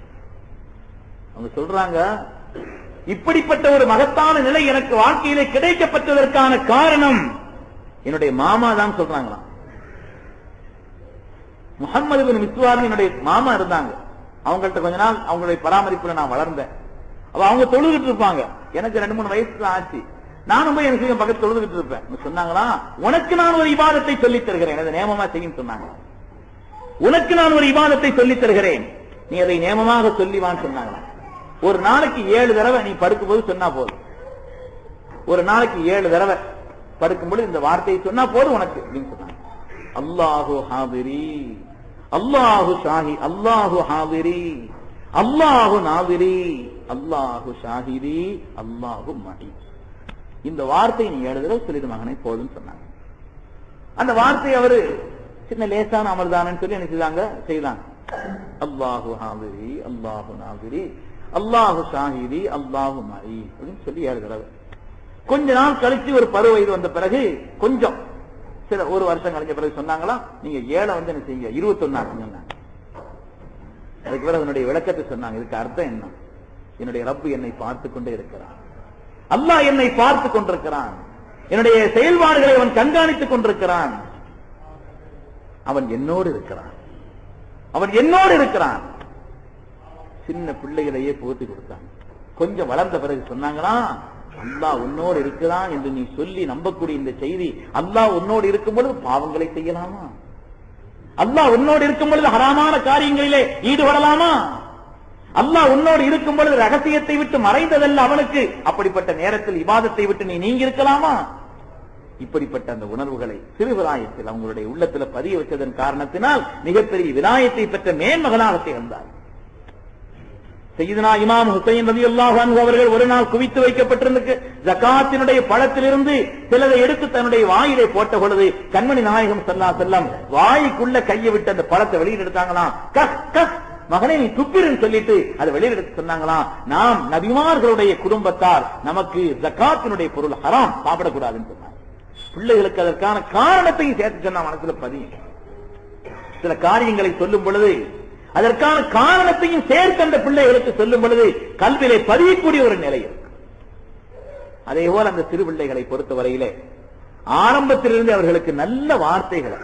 அவங்க சொல்றாங்க, இப்படிப்பட்ட ஒரு மகத்தான நிலை எனக்கு வாழ்க்கையிலே கிடைக்கப்பட்டதற்கான காரணம் என்னுடைய மாமா தான் சொல்றாங்களாம். முஹம்மது பின் மிஸ்வார் என்னுடைய மாமா இருந்தாங்க. அவங்கள்ட்ட கொஞ்ச நாள் அவங்களுடைய பராமரிப்புல நான் வளர்ந்தேன். அப்ப அவங்க தொழுகிட்டு இருப்பாங்க. எனக்கு 2-3 வயசுல ஆச்சு. நானும் போய் எனக்கு பக்கத்து தொழுகிட்டு இருப்பேன். சொன்னாங்களா, உனக்கு நான் ஒரு இபாதத்தை சொல்லித் தருகிறேன், அதை நேமமா செய்யும் சொன்னாங்க. உனக்கு நான் ஒரு இபாதத்தை சொல்லித் தருகிறேன், நீ அதை நியமமாக சொல்லிவான்னு சொன்னாங்க. ஒரு நாளைக்கு 7 தடவை நீ படுக்கும்போது சொன்னா போதும். ஒரு நாளைக்கு 7 தடவை படுக்கும்போது இந்த வார்த்தையை சொன்னா போதும் உனக்கு அப்படின்னு சொன்னாங்க. அல்லாஹு ஹாதிரி, அல்லாஹு ஷாஹி, அல்லாஹு ஹாதிரி, அல்லாஹு நாதிரி, அல்லாஹு ஷாஹிதி, அல்லாஹு மஹி. இந்த வார்த்தையை நீ 7 தடவை சொல்லிடு மகனை போதும் சொன்னாங்க. அந்த வார்த்தை அவரு சின்ன லேசான அமல்தானு சொல்லி என்ன செய்தாங்க. அல்லாஹு ஹாதிரி, அல்லாஹு நாதிரி, அல்லாஹு ஷாஹிதி, அல்லாஹு மஹி அப்படின்னு சொல்லி 7 தடவை. கொஞ்ச நாள் கழிச்சு ஒரு பருவ வயது வந்த பிறகு கொஞ்சம் சில ஒரு வருஷம் கழிஞ்ச பிறகு சொன்னாங்களா, நீங்க 7 வந்து என்ன செய்யுங்க 21 சொன்னாங்க. அதுக்கு பிறகு அதனுடைய விளக்கத்தை சொன்னாங்க. இதுக்கு அர்த்தம் என்ன? என்னுடைய ரப்பு என்னை பார்த்து கொண்டே இருக்கிறான், அல்லாஹ் என்னை பார்த்து கொண்டிருக்கிறான், என்னுடைய செயல்பாடுகளை அவன் கண்காணித்துக் கொண்டிருக்கிறான், அவன் என்னோடு இருக்கிறான், அவன் என்னோடு இருக்கிறான். சின்ன பிள்ளைகளையே புகுத்தி கொடுத்தாங்க. கொஞ்சம் வளர்ந்த பிறகு சொன்னாங்களா, அல்லாஹ் உன்னோடு இருக்கிறான் என்று நீ சொல்லி நம்பக்கூடிய இந்த செய்தி, அல்லாஹ் உன்னோடு இருக்கும் பொழுது பாவங்களை செய்யலாமா? அல்லாஹ் உன்னோடு இருக்கும் பொழுது ஹராமான காரியங்களிலே ஈடுபடலாமா? அல்லாஹ் உன்னோடு இருக்கும் பொழுது ரகசியத்தை விட்டு மறைந்ததல்ல அவனுக்கு, அப்படிப்பட்ட நேரத்தில் இபாதத்தை விட்டு நீ நீங்கி இருக்கலாமா? இப்படிப்பட்ட அந்த உணர்வுகளை சிறு விலாயத்தில் அவங்களுடைய உள்ளத்தில் பதிய வச்சதன் காரணத்தினால் மிகப்பெரிய விலாயத்தை பெற்ற மேன்மகனாக திகழ்ந்தார். சையதுனா இமாம் ஹுசைன் ரலியல்லாஹு அன்ஹு அவர்கள் ஒரு நாள் குவித்து வைக்கப்பட்டிருந்த ஜகாத்தினுடைய பழத்திலிருந்து சிலதை எடுத்து தன்னுடைய வாயிலை போட்ட பொழுது கண்மணி நாயகம் ஸல்லல்லாஹு அலைஹி வஸல்லம் வாய்க்குள்ள கையை விட்டு அந்த பழத்தை வெளியில் எடுத்தாங்களாம். கஹ் கஹ் மகனே நீ துப்பிருன்னு சொல்லிட்டு அதை வெளியில் எடுத்து சொன்னாங்களாம், நாம் நபிமார்களுடைய குடும்பத்தார், நமக்கு ஜகாத்தினுடைய பொருள் ஹராம், சாப்பிடக்கூடாதுன்னு சொன்னாங்க. பிள்ளைகளுக்கு அதற்கான காரணத்தையும் சேர்த்து சொன்னா மனசுல பதியும். சில காரியங்களை சொல்லும் பொழுது அதற்கான காரணத்தையும் சேர்த்து அந்த பிள்ளைகளுக்கு சொல்லும் பொழுது கல்வியிலே பதியக்கூடிய ஒரு நிலை இருக்கு. அதே போல அந்த சிறு பிள்ளைகளை பொறுத்தவரையிலே ஆரம்பத்திலிருந்து அவர்களுக்கு நல்ல வார்த்தைகளை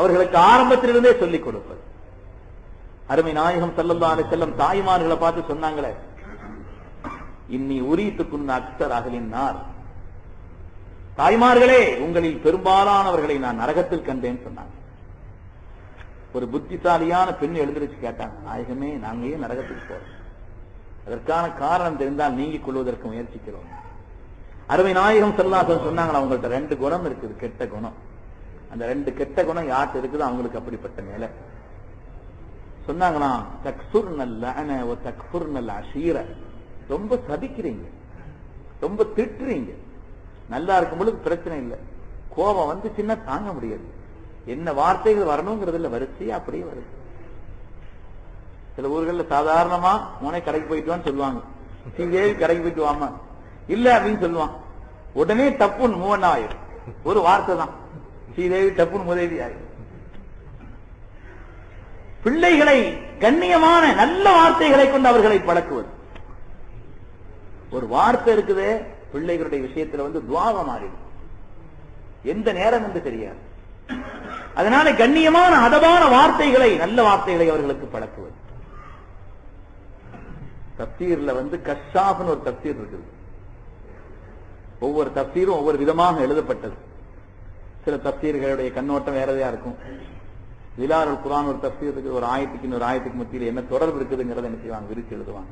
அவர்களுக்கு ஆரம்பத்திலிருந்தே சொல்லிக் கொடுப்பது. அருமை நாயகம் ஸல்லல்லாஹு அலைஹி வஸல்லம் தாய்மார்களை பார்த்து சொன்னாங்களே, இன்னி உரீத்துக்குன் அக்ஸர் அஹ்லின் நார், தாய்மார்களே உங்களில் பெரும்பாலானவர்களை நான் நரகத்தில் கண்டேன் சொன்னாங்க. ஒரு புத்திசாலியான பெண் எழுந்திருச்சு கேட்டாங்க, நாயகமே நாங்க ஏன் நரகத்துக்கு போறோம்? அதற்கான காரணம் தெரிந்தால் நீங்கிக் கொள்வதற்கு முயற்சிக்கிறோம். அருமை நாயகம் ஸல்லல்லாஹு அலைஹி வஸல்லம் சொன்னாங்களா, அவங்கள்ட்ட 2 குணம் இருக்குது, கெட்ட குணம். அந்த 2 கெட்ட குணம் யார்கிட்ட இருக்குது அவங்களுக்கு அப்படிப்பட்ட நிலை. சொன்னாங்களா, தக்ஃபுர்னல் லஅன வ தக்ஃபுர்னல் அஷீர, ரொம்ப சபிக்கிறீங்க, ரொம்ப திட்டுறீங்க. நல்லா இருக்கும் பொழுது பிரச்சனை இல்லை, கோபம் வந்துச்சுன்னா தாங்க முடியாது. என்ன வார்த்தைகள் வரணுங்கிறதுல வரிசையா அப்படியே வருது. சில ஊர்கள்ல சாதாரணமா மோனே கடைக்கு போயிட்டு வான்னு சொல்லுவாங்க, சீதேவி கடைக்கு போயிட்டு வாமா இல்ல அப்படின்னு சொல்லுவான், உடனே டப்புன்னு மூவன் ஆயிரும். ஒரு வார்த்தை தான், சீதேவி டப்புன்னு முதேவி ஆயிரும். பிள்ளைகளை கண்ணியமான நல்ல வார்த்தைகளை கொண்டு அவர்களை பழக்குவது. ஒரு வார்த்தை இருக்குதே பிள்ளைகளுடைய விஷயத்துல துவாவ மாறிடும், எந்த நேரம் என்று தெரியாது. அதனால கண்ணியமான அதவான வார்த்தைகளை, நல்ல வார்த்தைகளை அவர்களுக்கு பழக்குவது. தப்சீர்ல கஷ்ஷாஃப்னு ஒரு தப்சீர் இருக்குது. ஒவ்வொரு தப்சீரும் ஒவ்வொரு விதமாக எழுதப்பட்டது. சில தப்சீர்களுடைய கண்ணோட்டம் வேறதையா இருக்கும். விலாருல் குர்ஆன் ஒரு தப்சீர் இருக்குது, ஒரு ஆயத்துக்கு இன்னொரு ஆயத்துக்கு மத்தியில் என்ன தொடர்பு இருக்குதுங்கிறத என்ன செய்வாங்க, விரிச்சு எழுதுவாங்க.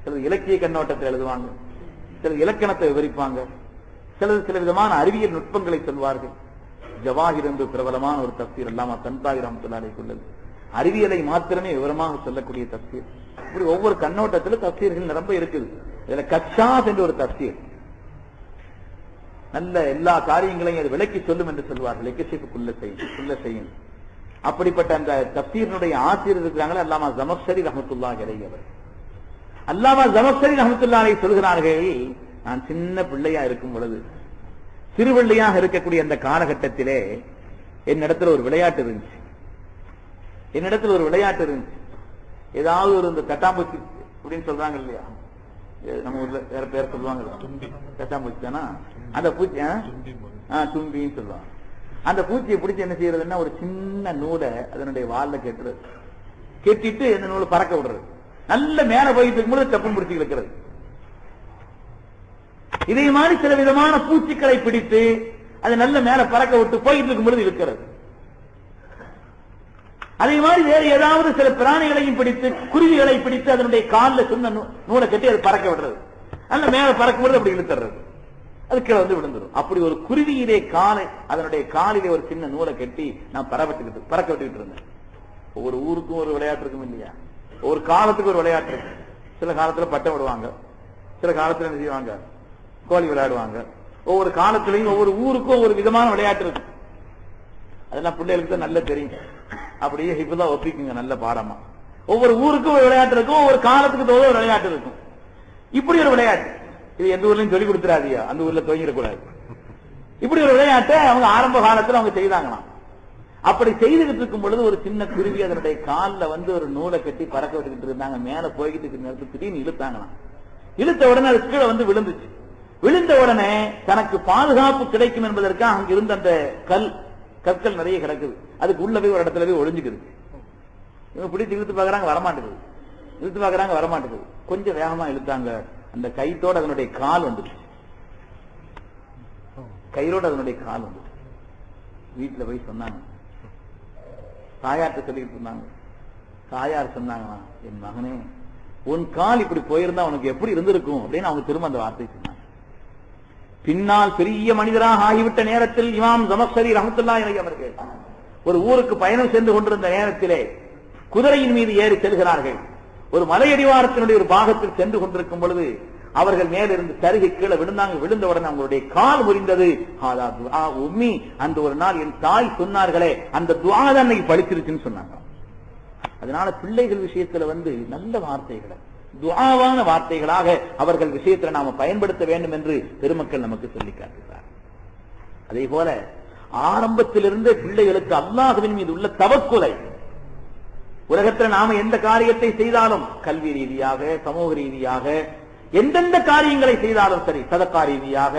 சிலர் இலக்கிய கண்ணோட்டத்தை எழுதுவாங்க, சிலர் இலக்கணத்தை விவரிப்பாங்க, சிலர் சில விதமான அறிவியல் நுட்பங்களை சொல்வார்கள். ஜவாஹிர் என்று பிரபலமான ஒரு தப்சீர் அல்லாமா தன்தாகி ரஹ்மத்துல்லாஹி அலைஹி உள்ளது. அறிவியலை மாத்திரமே விவரமாக சொல்லக்கூடிய தப்சீர். இப்படி ஒவ்வொரு கண்ணோட்டத்திலும் தப்சீர்கள் நிரம்ப இருக்குது. இதுல கஷ்ஷாஃப் என்று ஒரு தப்சீர், நல்ல எல்லா காரியங்களையும் அது விளக்கி சொல்லும் என்று சொல்வார்கள். எக்கசிப்புக்குள்ள செய்யும். அப்படிப்பட்ட அந்த தப்சீரினுடைய ஆசிரியர் இருக்கிறாங்களே அல்லாமா ஜமக்ஷரி ரஹ்மத்துல்லாஹி அலைஹி அவர். அல்லாமா ஜமக்ஷரி ரஹ்மத்துல்லாஹி அலைஹி சொல்கிறார்கள், நான் சின்ன பிள்ளையா இருக்கும் பொழுது, சிறு பிள்ளையாக இருக்கக்கூடிய அந்த காலகட்டத்திலே என்னிடத்துல ஒரு விளையாட்டு இருந்துச்சு. ஏதாவது ஒரு இந்த தட்டாம்பூச்சி அப்படின்னு சொல்றாங்க இல்லையா, நம்ம ஊர்ல வேற பேர் சொல்லுவாங்க, தட்டாம்பூச்சி தானா அந்த பூச்சி, தும்பின்னு சொல்லுவாங்க. அந்த பூச்சியை பிடிச்சி என்ன செய்யறதுன்னா ஒரு சின்ன நூலை அதனுடைய வால்ல கெட்டுறது, கெட்டிட்டு அந்த நூலை பறக்க விடுறது, நல்ல மேல போயிட்டு இருக்கும்போது தப்புன்னு பிடிச்சி இழுக்கிறது. இதே மாதிரி சில விதமான பூச்சிகளை பிடித்து அது நல்ல மேல பறக்க விட்டு போயிட்டு இருக்கும் பொழுது இருக்கிறது. அதே மாதிரி வேறு ஏதாவது சில பிராணிகளையும் பிடித்து குருவிகளை பிடித்து அதனுடைய காலில் சொன்ன நூலை கட்டி அதை பறக்க விடுறது, அல்ல மேல பறக்கும்போது அப்படி இழுத்துறது, அது கீழே வந்து விழுந்துடும். அப்படி ஒரு குருவியிலே அதனுடைய காலிலே ஒரு சின்ன நூலை கட்டி நான் பறக்க விட்டுக்கிட்டு இருந்தேன். ஒவ்வொரு ஊருக்கும் ஒரு விளையாட்டு இருக்கும் இல்லையா, ஒரு காலத்துக்கு ஒரு விளையாட்டு இருக்கு. சில காலத்துல பட்டம் விடுவாங்க, சில காலத்துல என்ன செய்வாங்க, கோழி விளையாடுவாங்க. ஒவ்வொரு காலத்திலையும் ஒவ்வொரு ஊருக்கும் ஒவ்வொரு விதமான விளையாட்டு இருக்கு. அதெல்லாம் பிள்ளைகளுக்கு தான் நல்லா தெரியும். அப்படியே இப்பதான் ஒப்பிக்குங்க நல்ல பாடமா. ஒவ்வொரு ஊருக்கும் ஒரு விளையாட்டு இருக்கும், ஒவ்வொரு காலத்துக்கு தோற ஒரு விளையாட்டு இருக்கும். இப்படி ஒரு விளையாட்டு இது எந்த ஊர்லயும் சொல்லி கொடுத்துறாதியா, அந்த ஊர்ல துவங்கிடக்கூடாது. இப்படி ஒரு விளையாட்டை அவங்க ஆரம்ப காலத்துல அவங்க செய்தாங்களாம். அப்படி செய்துகிட்டு இருக்கும் பொழுது ஒரு சின்ன குருவி அதனுடைய காலில் வந்து ஒரு நூலை கட்டி பறக்க விட்டுக்கிட்டு இருந்தாங்க. மேல போய்கிட்டு இருக்கிற நேரத்துக்கு திடீர்னு இழுத்தாங்களாம். இழுத்த உடனே அது கீழே வந்து விழுந்துச்சு. விழுந்த உடனே தனக்கு பாதுகாப்பு கிடைக்கும் என்பதற்காக அங்க இருந்த அந்த கற்கள் நிறைய கிடக்குது, அதுக்கு உள்ள போய் ஒரு இடத்துல போய் ஒளிஞ்சுக்குது. இவங்க பிடிச்சு இழுத்து பாக்குறாங்க, வரமாட்டேங்குது. இழுத்து பாக்குறாங்க, வரமாட்டேங்குது. கொஞ்சம் வேகமா இழுத்தாங்க, அந்த கைத்தோட அதனுடைய கால் வந்துச்சு. கையோட அதனுடைய கால் வந்துச்சு. வீட்டுல போய் சொன்னாங்க, தாயார்கிட்ட சொல்லிட்டு இருந்தாங்க. தாயார் சொன்னாங்களா, என் மகனே உன் கால் இப்படி போயிருந்தா உனக்கு எப்படி இருந்திருக்கும் அப்படின்னு அவங்க திரும்ப அந்த வார்த்தை சொன்னாங்க. பின்னால் பெரிய மனிதராக ஆகிவிட்ட நேரத்தில் இமாம் ஜமக்ஷரி ரஹ்மத்துல்லாஹி அலைஹி அவர்கள் ஒரு ஊருக்கு பயணம் சென்று கொண்டிருந்த நேரத்திலே குதிரையின் மீது ஏறி செல்கிறார்கள். ஒரு மலையடிவாரத்தினுடைய ஒரு பாகத்தில் சென்று கொண்டிருக்கும் பொழுது அவர்கள் மேலிருந்து சருகை கீழே விழுந்தாங்க. விழுந்தவுடன் அவங்களுடைய கால் முறிந்தது. உம்மி, அந்த ஒரு நாள் என் தாய் சொன்னார்களே அந்த துஆ தான் அன்னைக்கு பலிச்சிருச்சுன்னு சொன்னாங்க. அதனால பிள்ளைகள் விஷயத்துல வந்து நல்ல வார்த்தைகளை துஆவான வார்த்தைகளாக அவர்கள் விஷயத்துல நாம பயன்படுத்த வேண்டும் என்று பெருமக்கள் நமக்கு சொல்லி காட்டுகிறார். அதே போல ஆரம்பத்திலிருந்து பிள்ளைகளுக்கு அல்லாஹ்வின் மீது உள்ள தவக்குலை, உலகத்தில் நாம எந்த காரியத்தை செய்தாலும் கல்வி ரீதியாக சமூக ரீதியாக எந்தெந்த காரியங்களை செய்தாலும் சரி, சதக்கா ரீதியாக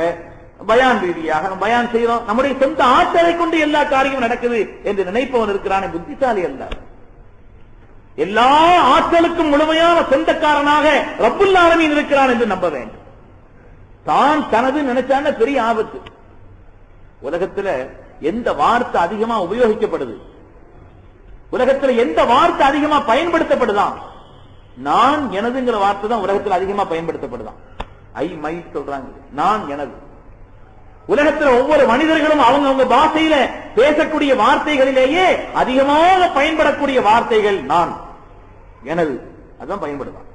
பயான் ரீதியாக பயான் செய்யறோம், நம்முடைய சொந்த ஆற்றலை கொண்டு எல்லா காரியமும் நடக்குது என்று நினைப்பவன் இருக்கிறானே புத்திசாலி அல்ல. எல்லா ஆற்றலுக்கும் முழுமையான சொந்தக்காரனாக ரப்புல் ஆலமீன் இருக்கிறான் என்று நம்ப வேண்டும். தான் தனது நினைச்சான பெரிய ஆபத்து. உலகத்துல எந்த வார்த்தை அதிகமா உபயோகிக்கப்படுது, உலகத்துல எந்த வார்த்தை அதிகமா பயன்படுத்தப்படுதான், நான் எனதுங்கிற வார்த்தை தான் உலகத்தில் அதிகமா பயன்படுத்தப்படுதான். ஐ மை சொல்றாங்க, நான் எனது. உலகத்தில் ஒவ்வொரு மனிதர்களும் அவங்க பாஷையில பேசக்கூடிய வார்த்தைகளிலேயே அதிகமாக பயன்படக்கூடிய வார்த்தைகள் நான் எனது, அதான் பயன்படுதான்.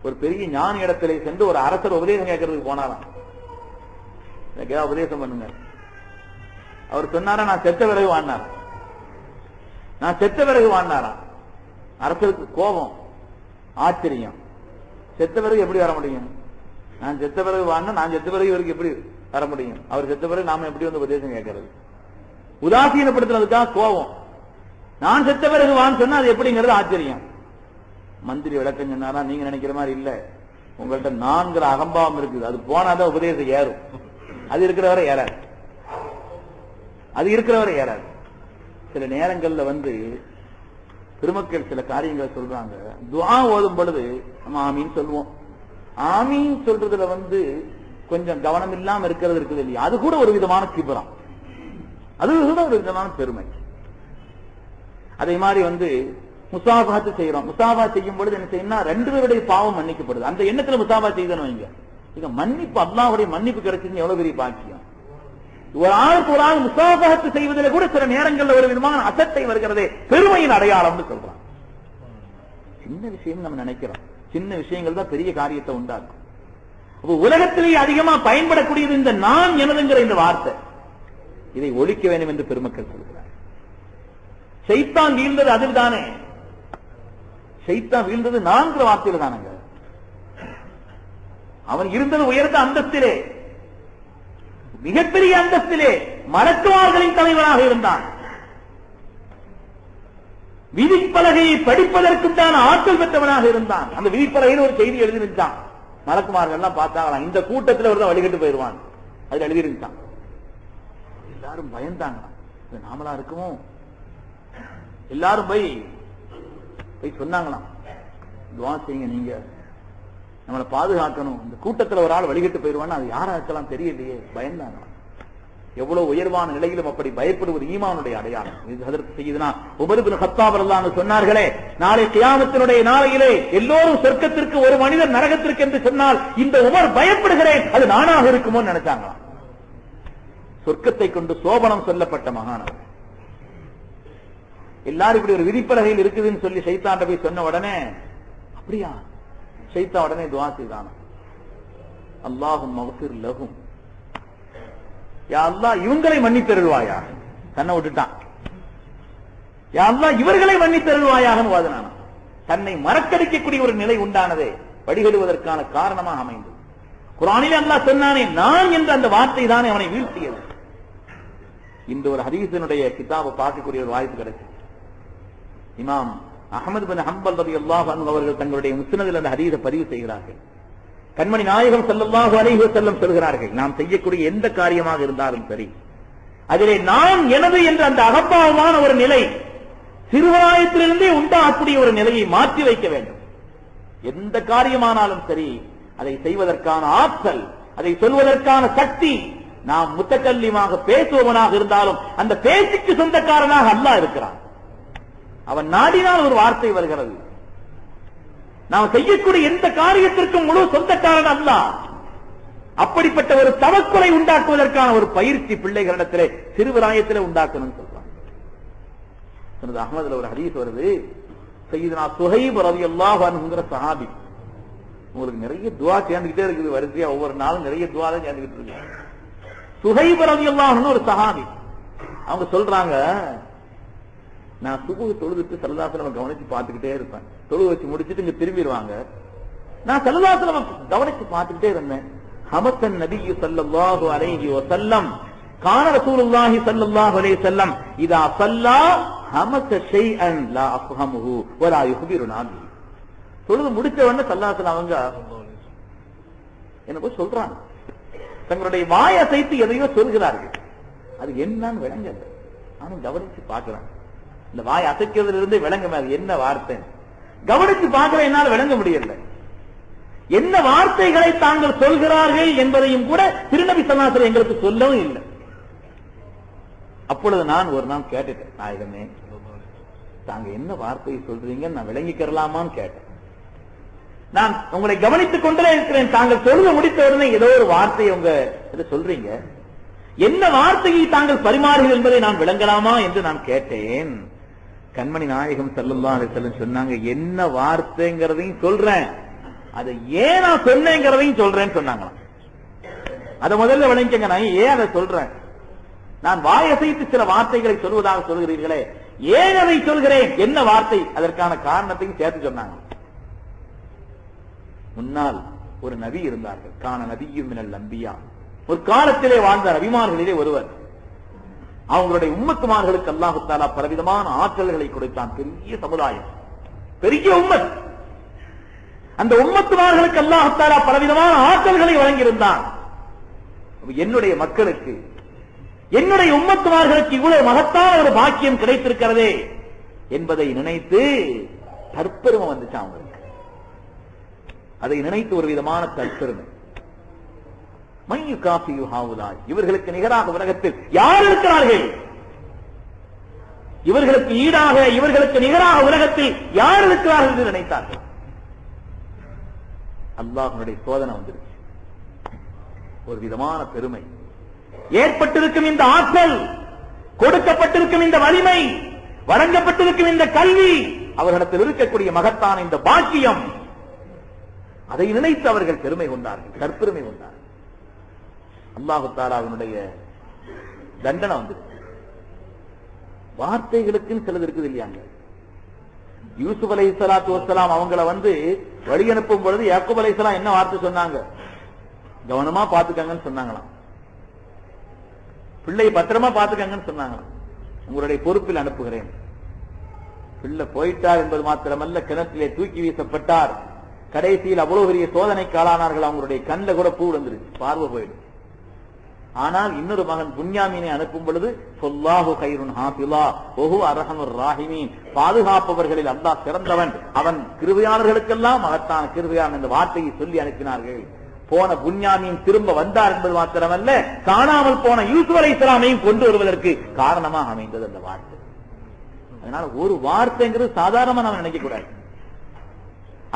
ஒரு பெரிய ஞானி இடத்திலே சென்று ஒரு அரசர் உபதேசம் கேட்கறதுக்கு போனாராம். உபதேசம் பண்ணுங்க. அவர் சொன்னாரா, நான் செத்த பிறகு வாழ்னார், நான் செத்த பிறகு வாழ்னாராம். அரசருக்கு கோபம், ஆச்சரியம். செத்த பிறகு எப்படி வர முடியும்? நான் செத்த பிறகு வாழ்னா நான் செத்த பிறகு இவருக்கு எப்படி வர முடியும்? அவர் செத்த பிறகு நாம எப்படி வந்து உபதேசம் கேட்கறது? உதாசீனப்படுத்துறதுக்காக கோபம். நான் செத்த பிறகு வான்னு சொன்னா அது எப்படிங்கிறது ஆச்சரியம். மந்திரி விளக்கம் சொன்னாரா, நீங்க நினைக்கிற மாதிரி இல்ல, உங்கள்கிட்ட நான்கிற அகம்பாவம் இருக்குது, அது போனாதான் உபதேசம் ஏறும். அது இருக்கிறவரை ஏறாது, அது இருக்கிறவரை ஏறாது. சில நேரங்கள்ல வந்து பெருமக்கள் சில காரியங்களை சொல்றாங்க. துஆ ஓதும் பொழுது நம்ம ஆமீன் சொல்லுவோம். ஆமீன் சொல்றதுல வந்து கொஞ்சம் கவனம் இல்லாம இருக்கிறது இருக்குது இல்லையா, அது கூட ஒரு விதமான கிபரம், அது கூட ஒரு விதமான பெருமை. அதே மாதிரி வந்து முசாஃபஹத் செய்யறோம். முசாஃபா செய்யும் பொழுது என்ன செய்யணும், ரெண்டு பேருடைய பாவம் மன்னிக்கப்படுது. அந்த எண்ணத்துல முசாஃபா செய்தணும். இங்க மன்னிப்பு, அல்லாஹ்வுடைய மன்னிப்பு கிடைச்சது எவ்வளவு பெரிய பாக்கியம். ஒரு ஆளுக்கு ஒரு ஆள் முசாஃபஹத் செய்வதில் கூட சில நேரங்களில் ஒரு விதமான அசட்டை வருகிறதே பெருமையின் அடையாளம்னு சொல்றான். சின்ன விஷயம் நம்ம நினைக்கிறோம், சின்ன விஷயங்கள் தான் பெரிய காரியத்தை உண்டாக்கும். உலகத்திலேயே அதிகமா பயன்படக்கூடியது இந்த நான் எனதுங்கிற இந்த வார்த்தை. இதை ஒழிக்க வேண்டும் என்று பெருமக்கள் சொல்கிறார். ஷைத்தான் வீழ்ந்தது அதில் தானே, ஷைத்தான் வீழ்ந்தது நான்கிற வார்த்தையில் தானங்க. அவன் இருந்தது உயர்ந்த அந்தஸ்திலே, மிகப்பெரிய அந்தஸ்திலே, மலக்குமார்களின் தலைவராக இருந்தான். விதிப்பலகையை படிப்பதற்குண்டான ஆற்றல் பெற்றவனாக இருந்தான். அந்த விதிப்பலகையில் ஒரு செய்தி எழுதிருந்தான். மலக்குமார்கள் எல்லாம் பார்த்தாங்களாம், இந்த கூட்டத்தில் ஒரு தான் வழிகட்டு போயிருவான், அதுல எழுதிருந்தான். எல்லாரும் பயந்தாங்களாம், நாமளா இருக்குமோ. எல்லாரும் போய் சொன்னாங்களாம், துஆ செய்யுங்க, நீங்க நம்மளை பாதுகாக்கணும், இந்த கூட்டத்தில் ஒரு ஆள் வழிகட்டு போயிருவான்னு, அது யாரா இருக்கலாம் தெரியலையே, பயந்தாங்களாம். எவ்வளவு உயர்வான நிலையிலும் அப்படி பயப்படுவது ஈமானுடைய அடையாளம். இது ஹஜ்ரத் சய்யிதுனா உமர் இப்னு கத்தாப் ரலியல்லாஹு அன்ஹு சொன்னார்களே, நாளை கியாமத்தினுடைய நாளையிலே எல்லோரும் சொர்க்கத்திற்கு ஒரு மனிதர் நரகத்திற்கு என்று சொன்னால் இந்த உமர் பயப்படுகிறேன் அது நானாக இருக்குமோ நினைச்சாங்களாம். சொர்க்கத்தை கொண்டு சோபனம் சொல்லப்பட்ட மகானவர். எல்லாரும் இப்படி ஒரு விதிப்பலகையில் இருக்குதுன்னு சொல்லி ஷைத்தான் போய் சொன்ன உடனே அப்படியா ஷைத்தான் உடனே துஆ செய்தான், அல்லாஹும்ம மக்ஃபிர் லஹும், யா அல்லாஹ் இவங்களை மன்னித்தருள்வாயா. தன்னை விட்டுட்டான், யா அல்லாஹ் இவர்களை மன்னித்தருள்வாயாகன்னு வாதினான். தன்னை மறக்கடிக்கக்கூடிய ஒரு நிலை உண்டானதே வழிகெடுவதற்கான காரணமாக அமைந்தது. குர்ஆனிலே அல்லாஹ் சொன்னானே நான் என்ற அந்த வார்த்தை தானே அவனை வீழ்த்தியது. இந்த ஒரு ஹதீஸினுடைய கிதாபை பார்க்கக்கூடிய ஒரு வாய்ப்பு கிடைச்சது. இமாம் அஹ்மத் பின் ஹம்பல் ரலியல்லாஹு அன்ஹு அவர்கள் தங்களுடைய முஸ்னதில் அந்த ஹதீஸை பதிவு செய்கிறார்கள். கண்மணி நாயகம் ஸல்லல்லாஹு அலைஹி வஸல்லம் சொல்கிறார்கள், நாம் செய்யக்கூடிய எந்த காரியமாக இருந்தாலும் சரி அதிலே நான் எனது என்ற அந்த அகப்பாவமான ஒரு நிலை சிறுவாயத்திலிருந்தே உண்டாகக்கூடிய ஒரு நிலையை மாற்றி வைக்க வேண்டும். எந்த காரியமானாலும் சரி அதை செய்வதற்கான ஆற்றல், அதை சொல்வதற்கான சக்தி, நாம் முத்தக்கல்லிமாக பேசுபவனாக இருந்தாலும் அந்த பேச்சுக்கு சொந்தக்காரனாக அல்லாஹ் இருக்கிறான். அவன் நாடினால் ஒரு வார்த்தை வருகிறது. நாம் செய்யக்கூடிய எந்த காரியத்திற்கும் முழு சொந்தக்காரன் அல்லாஹ். அப்படிப்பட்ட ஒரு தவக்குலை உண்டாக்குவதற்கான ஒரு பயிற்சி பிள்ளைகளிடத்திலே சிறுபிராயத்திலே உண்டாக்கணும்னு சொல்றாங்க. அஹ்மதுல ஒரு ஹதீஸ் வருது, சய்யிதுனா சுஹைப் ரலியல்லாஹு அன்ஹுங்கிற சஹாபி. உங்களுக்கு நிறைய துஆ சேர்ந்துகிட்டே இருக்குது, வரிசையா ஒவ்வொரு நாளும் நிறைய துஆ தான் சேர்ந்துகிட்டு இருக்கு. சுஹைப் ரலியல்லாஹு அன்ஹு ஒரு சஹாபி. அவங்க சொல்றாங்க, நான் சுபஹ் தொழுதுட்டு ஸல்லல்லாஹு அலைஹி வஸல்லம் கவனிச்சு பார்த்துக்கிட்டே இருப்பேன். தொழு வச்சு முடிச்சிட்டு இங்க திரும்பிடுவாங்க. நான் ஸல்லல்லாஹு அலைஹி வஸல்லம் கவனிச்சு பார்த்துக்கிட்டே இருந்தேன். ஹமத்தன் நபியு ஸல்லல்லாஹு அலைஹி வஸல்லம் கான ரசூலுல்லாஹி ஸல்லல்லாஹு அலைஹி வஸல்லம் இதா ஸல்லா ஹமஸ ஷைஅன் லா அஃஹமுஹு வலா யுக்பிருனா பிஹி. தொழுது முடிச்ச உடனே ஸல்லல்லாஹு அலைஹி வஸல்லம் அவங்க என்ன போய் சொல்றாங்க, தங்களுடைய வாய் அசைத்து எதையோ சொல்கிறார்கள். அது என்னன்னு விளங்கல. நானும் கவனிச்சு பார்க்கிறேன். இந்த வாய் அசைக்கிறதுல இருந்து விளங்குமே அது என்ன வார்த்தை. கவனிச்சு பார்க்கிற என்னால் விளங்க முடியல. என்ன வார்த்தைகளை தாங்கள் சொல்கிறார்கள் என்பதையும் கூட திருநபி ஸல்லல்லாஹு அலைஹி வஸல்லம் எங்களுக்கு சொல்லவும் இல்லை. அப்பொழுது நான் ஒரு நாள் கேட்டுட்டேன், நாயகமே தாங்க என்ன வார்த்தையை சொல்றீங்க நான் விளங்கிக்கிறலாமான்னு கேட்டேன். நான் உங்களை கவனித்துக் கொண்டே இருக்கிறேன், தாங்கள் சொல்ல முடித்த உடனே ஏதோ ஒரு வார்த்தையை உங்க இதை சொல்றீங்க, என்ன வார்த்தையை தாங்கள் பரிமாறுகள் என்பதை நான் விளங்கலாமா என்று நான் கேட்டேன். கண்மணி நாயகம் ஸல்லல்லாஹு அலைஹி வஸல்லம் சொன்னாங்க, என்ன வார்த்தைங்கிறதையும் சொல்றேன், அதை ஏன் நான் சொன்னேங்கிறதையும் சொல்றேன்னு சொன்னாங்களாம். அதை முதல்ல விளங்கிக்கங்க, நான் ஏன் அதை சொல்றேன், நான் வாயசைத்து சில வார்த்தைகளை சொல்வதாக சொல்கிறீர்களே, ஏன் அதை சொல்கிறேன், என்ன வார்த்தை, அதற்கான காரணத்தையும் சேர்த்து சொன்னாங்க. முன்னால் ஒரு நபி இருந்தார்கள், கான நபியும் மினல் அன்பியா, ஒரு காலத்திலே வாழ்ந்த நபிமார்களிலே ஒருவர். அவங்களுடைய உம்மத்துமார்களுக்கு அல்லாஹு தஆலா பலவிதமான ஆற்றல்களை கொடுத்தான். பெரிய சமுதாயம், பெரிய உம்மத். அந்த உம்மத்துமார்களுக்கு அல்லாஹு தஆலா பலவிதமான ஆற்றல்களை வழங்கியிருந்தான். என்னுடைய மக்களுக்கு, என்னுடைய உம்மத்துமார்களுக்கு இவ்வளவு மகத்தான ஒரு பாக்கியம் கிடைத்திருக்கிறதே என்பதை நினைத்து தற்பெருமை வந்துச்சு அவங்களுக்கு. அதை நினைத்து ஒரு விதமான தற்பெருமை. மையு காஃபியு ஹாவுலாய், இவர்களுக்கு நிகராக உலகத்தில் யார் இருக்கிறார்கள், இவர்களுக்கு ஈடாக இவர்களுக்கு நிகராக உலகத்தில் யார் இருக்கிறார்கள் என்று நினைத்தார்கள். அல்லாஹ்வுடைய சோதனை வந்துருச்சு. ஒரு விதமான பெருமை ஏற்பட்டிருக்கும், இந்த ஆற்றல் கொடுக்கப்பட்டிருக்கும், இந்த வலிமை வழங்கப்பட்டிருக்கும், இந்த கல்வி, அவர்களிடத்தில் இருக்கக்கூடிய மகத்தான இந்த பாக்கியம், அதை நினைத்து அவர்கள் பெருமை கொண்டார்கள், தற்பெருமை கொண்டார்கள். அல்லாஹு தஆலாவினுடைய தண்டனை வந்து வார்த்தைகளுக்குன்னு சிலது இருக்குது இல்லையாங்க. யூசுப் அலைஹிஸ்ஸலாத்து வஸ்ஸலாம் அவங்கள வழி அனுப்பும் பொழுது யாக்கூப் அலைஹிஸ்ஸலாம் என்ன வார்த்தை சொன்னாங்க, கவனமா பாத்துக்கங்கன்னு சொன்னாங்களாம். பிள்ளை பத்திரமா பாத்துக்கங்கன்னு சொன்னாங்களாம். உங்களுடைய பொறுப்பில் அனுப்புகிறேன். பிள்ளை போயிட்டார் என்பது மாத்திரமல்ல, கிணற்றிலே தூக்கி வீசப்பட்டார். கடைசியில் அவ்வளவு பெரிய சோதனைக்கு ஆளானார்கள். அவங்களுடைய கண்ணில் கூட பூ வந்துருச்சு, பார்வை போயிடும். ஆனால் இன்னொரு மகன் புன்யாமீனை அனுப்பும் பொழுது சொல்லாஹு கைருன் ஹாஃபிலா வஹு அர்ஹமுர் ராஹிமீன், பாதுகாப்பவர்களில் அல்லாஹ் சிறந்தவன், அவன் கிருபையாளர்களுக்கெல்லாம் மகத்தான கிருபையான இந்த வார்த்தையை சொல்லி அனுப்பினார்கள். போன புன்யாமின் திரும்ப வந்தார் என்பது மாத்திரமல்ல, காணாமல் போன யூசுப் அலைஹிஸ்ஸலாமையும் கொண்டு வருவதற்கு காரணமாக அமைந்தது அந்த வார்த்தை. அதனால ஒரு வார்த்தைங்கிறது சாதாரணமா நாம் நினைக்க கூடாது.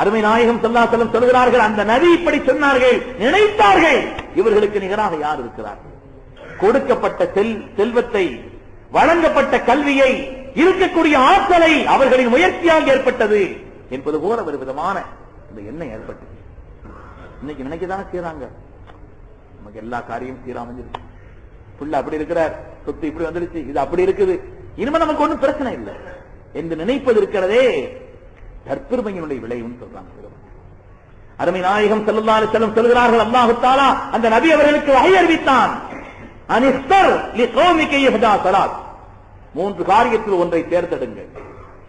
அருமை நாயகம் ஸல்லல்லாஹு அலைஹி வஸல்லம் சொல்கிறார்கள், அந்த நபி இப்படி சொன்னார்கள், நினைத்தார்கள், இவர்களுக்கு நிகராக யார் இருக்கிறார்கள்? கொடுக்கப்பட்ட செல்வத்தை, வழங்கப்பட்ட கல்வியை, இருக்கக்கூடிய ஆற்றலை அவர்களின் முயற்சியால் ஏற்பட்டது என்பது போல ஒரு விதமான இந்த எண்ணம் ஏற்பட்டது. இன்னைக்கு நினைக்கதானே செய்யறாங்க, நமக்கு எல்லா காரியம் சீராமஞ்சிருக்கு, புள்ள அப்படி இருக்கிறார், சொத்து இப்படி வந்துருச்சு, இது அப்படி இருக்குது, இனிமே நமக்கு ஒண்ணும் பிரச்சனை இல்லை என்று நினைப்பது இருக்கிறதே தற்பெருமையினுடைய விளைவுன்னு சொல்றாங்க. அருமை நாயகம் ஸல்லல்லாஹு அலைஹி வஸல்லம் சொல்கிறார்கள், அல்லாஹ் தஆலா அந்த நபி அவர்களுக்கு வஹி அறிவித்தான், அனிஸ்தர் லிகௌமிக யஹ்தா ஸலாத், 3 காரியத்தில் ஒன்றை தேர்ந்தெடுங்கள்.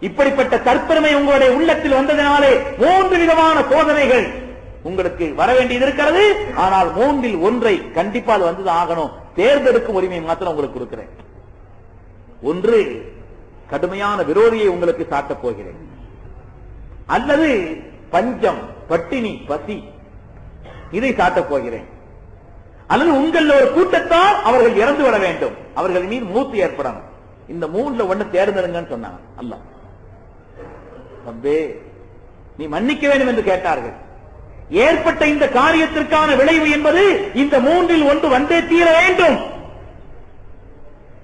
இப்படிப்பட்ட தற்பெருமை உங்களுடைய உள்ளத்தில் வந்ததினாலே 3 விதமான சோதனைகள் உங்களுக்கு வர வேண்டியது இருக்கிறது. ஆனால் 3இல் ஒன்றை கண்டிப்பா அது வந்து ஆகணும். தேர்ந்தெடுக்கும் உரிமை மாத்திரம் உங்களுக்கு கொடுக்கிறேன். ஒன்று, கடுமையான விரோதியை உங்களுக்கு சாட்டப் போகிறேன், அல்லது பஞ்சம், பட்டினி, பசி, இதை சாட்டப் போகிறேன், அல்லது உங்கள் ஒரு கூட்டத்தால் அவர்கள் இறந்து விட வேண்டும், அவர்கள் மீது மூத்து ஏற்படணும். இந்த 3ல ஒண்ணு தேர்ந்தெடுங்கன்னு சொன்னாங்க. அல்லாஹ் தம்பே நீ மன்னிக்க வேண்டும் என்று கேட்டார்கள். ஏற்பட்ட இந்த காரியத்திற்கான விளைவு என்பது இந்த 3இல் ஒன்று வந்தே தீர வேண்டும்.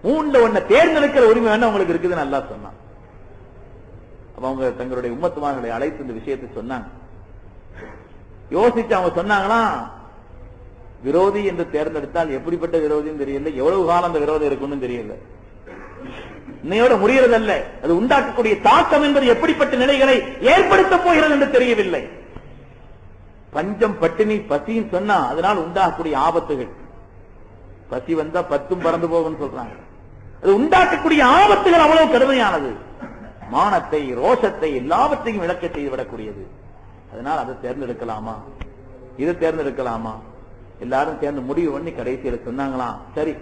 3ல ஒண்ணு தேர்ந்தெடுக்கிற உரிமை வேணும் உங்களுக்கு இருக்குதுன்னு அல்லாஹ் சொன்னான். அவங்க தங்களுடைய உம்மத்துமார்களை அழைத்து இந்த விஷயத்தை சொன்னாங்க. யோசிச்சு அவங்க சொன்னாங்களா, விரோதி என்று தேர்ந்தெடுத்தால் எப்படிப்பட்ட விரோதியும் தெரியல, எவ்வளவு காலம் அந்த விரோதம் இருக்குன்னு தெரியல, இன்னையோட முடியறதல்ல, அது உண்டாக்கக்கூடிய தாக்கம் என்பது எப்படிப்பட்ட நிலைகளை ஏற்படுத்த போகிறது என்று தெரியவில்லை. பஞ்சம், பட்டினி, பசின்னு சொன்னா அதனால் உண்டாகக்கூடிய ஆபத்துகள், பசி வந்தா 10 பறந்து போகும் சொல்றாங்க, அது உண்டாக்கக்கூடிய ஆபத்துகள் அவ்வளவு கடுமையானது, மானத்தை, ரோஷத்தை எல்லாவற்றையும் இழக்க செய்துவிடக்கூடியது. அதனால் அதை தேர்ந்தெடுக்கலாமா, இதை தேர்ந்தெடுக்கலாமா, எல்லாரும் சேர்ந்து முடிவு பண்ணி கடைசியில சொன்னாங்களாம், சரி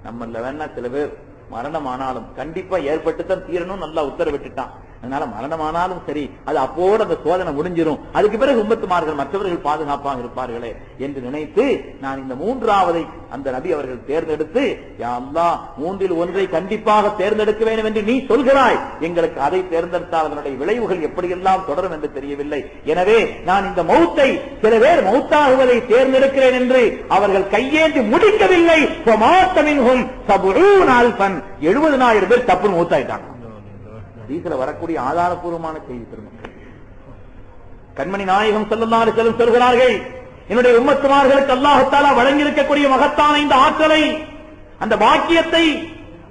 நம்மள வேணா சில பேர் மரணமானாலும் கண்டிப்பா ஏற்பட்டுத்தான் தீரணும், நல்லா உத்தரவிட்டுட்டான், அதனால மரணமானாலும் சரி அது அப்போடு அந்த சோதனை முடிஞ்சிடும், அதுக்கு பிறகு உம்மத்துமார்கள் மற்றவர்கள் பாதுகாப்பாக இருப்பார்களே என்று நினைத்து நான் இந்த 3வது அந்த நபி அவர்கள் தேர்ந்தெடுத்து, யா அல்லாஹ் 3இல் ஒன்றை கண்டிப்பாக தேர்ந்தெடுக்க வேண்டும் என்று நீ சொல்கிறாய், எங்களுக்கு அதை தேர்ந்தெடுத்தால் அதனுடைய விளைவுகள் எப்படியெல்லாம் தொடரும் என்று தெரியவில்லை, எனவே நான் இந்த மௌத்தை, சில பேர் மௌத்தாகுவதை தேர்ந்தெடுக்கிறேன் என்று அவர்கள் கையேந்தி முடிக்கவில்லை. 70,000 பேர் தப்புன்னு மௌத்தாயிட்டாங்க. ஹதீஸ்ல வரக்கூடிய ஆதாரபூர்வமான செய்தி பெருமக்கள். கண்மணி நாயகம் ஸல்லல்லாஹு அலைஹி வஸல்லம் சொல்கிறார்கள், என்னுடைய உம்மத்துமார்களுக்கு அல்லாஹ் தஆலா வழங்கி இருக்கக்கூடிய மகத்தான இந்த ஆற்றலை, அந்த பாக்கியத்தை,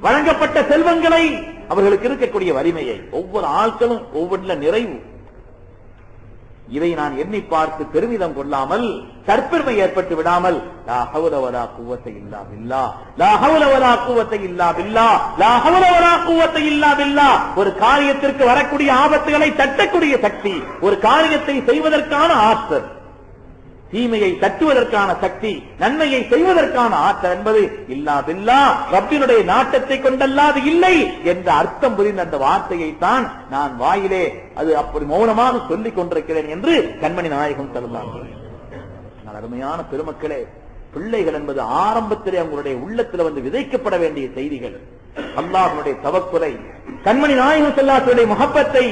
வழங்கப்பட்ட செல்வங்களை, அவர்களுக்கு இருக்கக்கூடிய வலிமையை, ஒவ்வொரு ஆட்களும் ஒவ்வொன்றில நிறைவு, இதை நான் எண்ணி பார்த்து பெருமிதம் கொள்ளாமல், தற்பெருமை ஏற்பட்டு விடாமல், லா ஹவுல வலா குவத்த இல்லா பில்லாஹ், லா ஹவுல வலா குவத்த இல்லா பில்லாஹ், லா ஹவுல வலா குவத்த இல்லா பில்லாஹ், ஒரு காரியத்திற்கு வரக்கூடிய ஆபத்துகளை தட்டக்கூடிய சக்தி, ஒரு காரியத்தை செய்வதற்கான ஆற்றல், தீமையை தட்டுவதற்கான சக்தி, நன்மையை செய்வதற்கான ஆற்றல் என்பது இல்லா பில்லாஹ், ரப்பினுடைய நாட்டத்தை கொண்டல்லாது இல்லை என்ற அர்த்தம் புரிந்த அந்த வார்த்தையை தான் நான் வாயிலே அது அப்படி மௌனமாக சொல்லிக் கொண்டிருக்கிறேன் என்று கண்மணி நாயகம் ஸல்லல்லாஹு அலைஹி வஸல்லம். அருமையான பெருமக்களே, பிள்ளைகள் என்பது ஆரம்பத்திலே அவங்களுடைய உள்ளத்தில் வந்து விதைக்கப்பட வேண்டிய செய்திகள். அல்லாஹ்வுடைய தவக்குலை, கண்மணி நாயகம் ஸல்லல்லாஹு அலைஹி வஸல்லம் முஹப்பத்தை,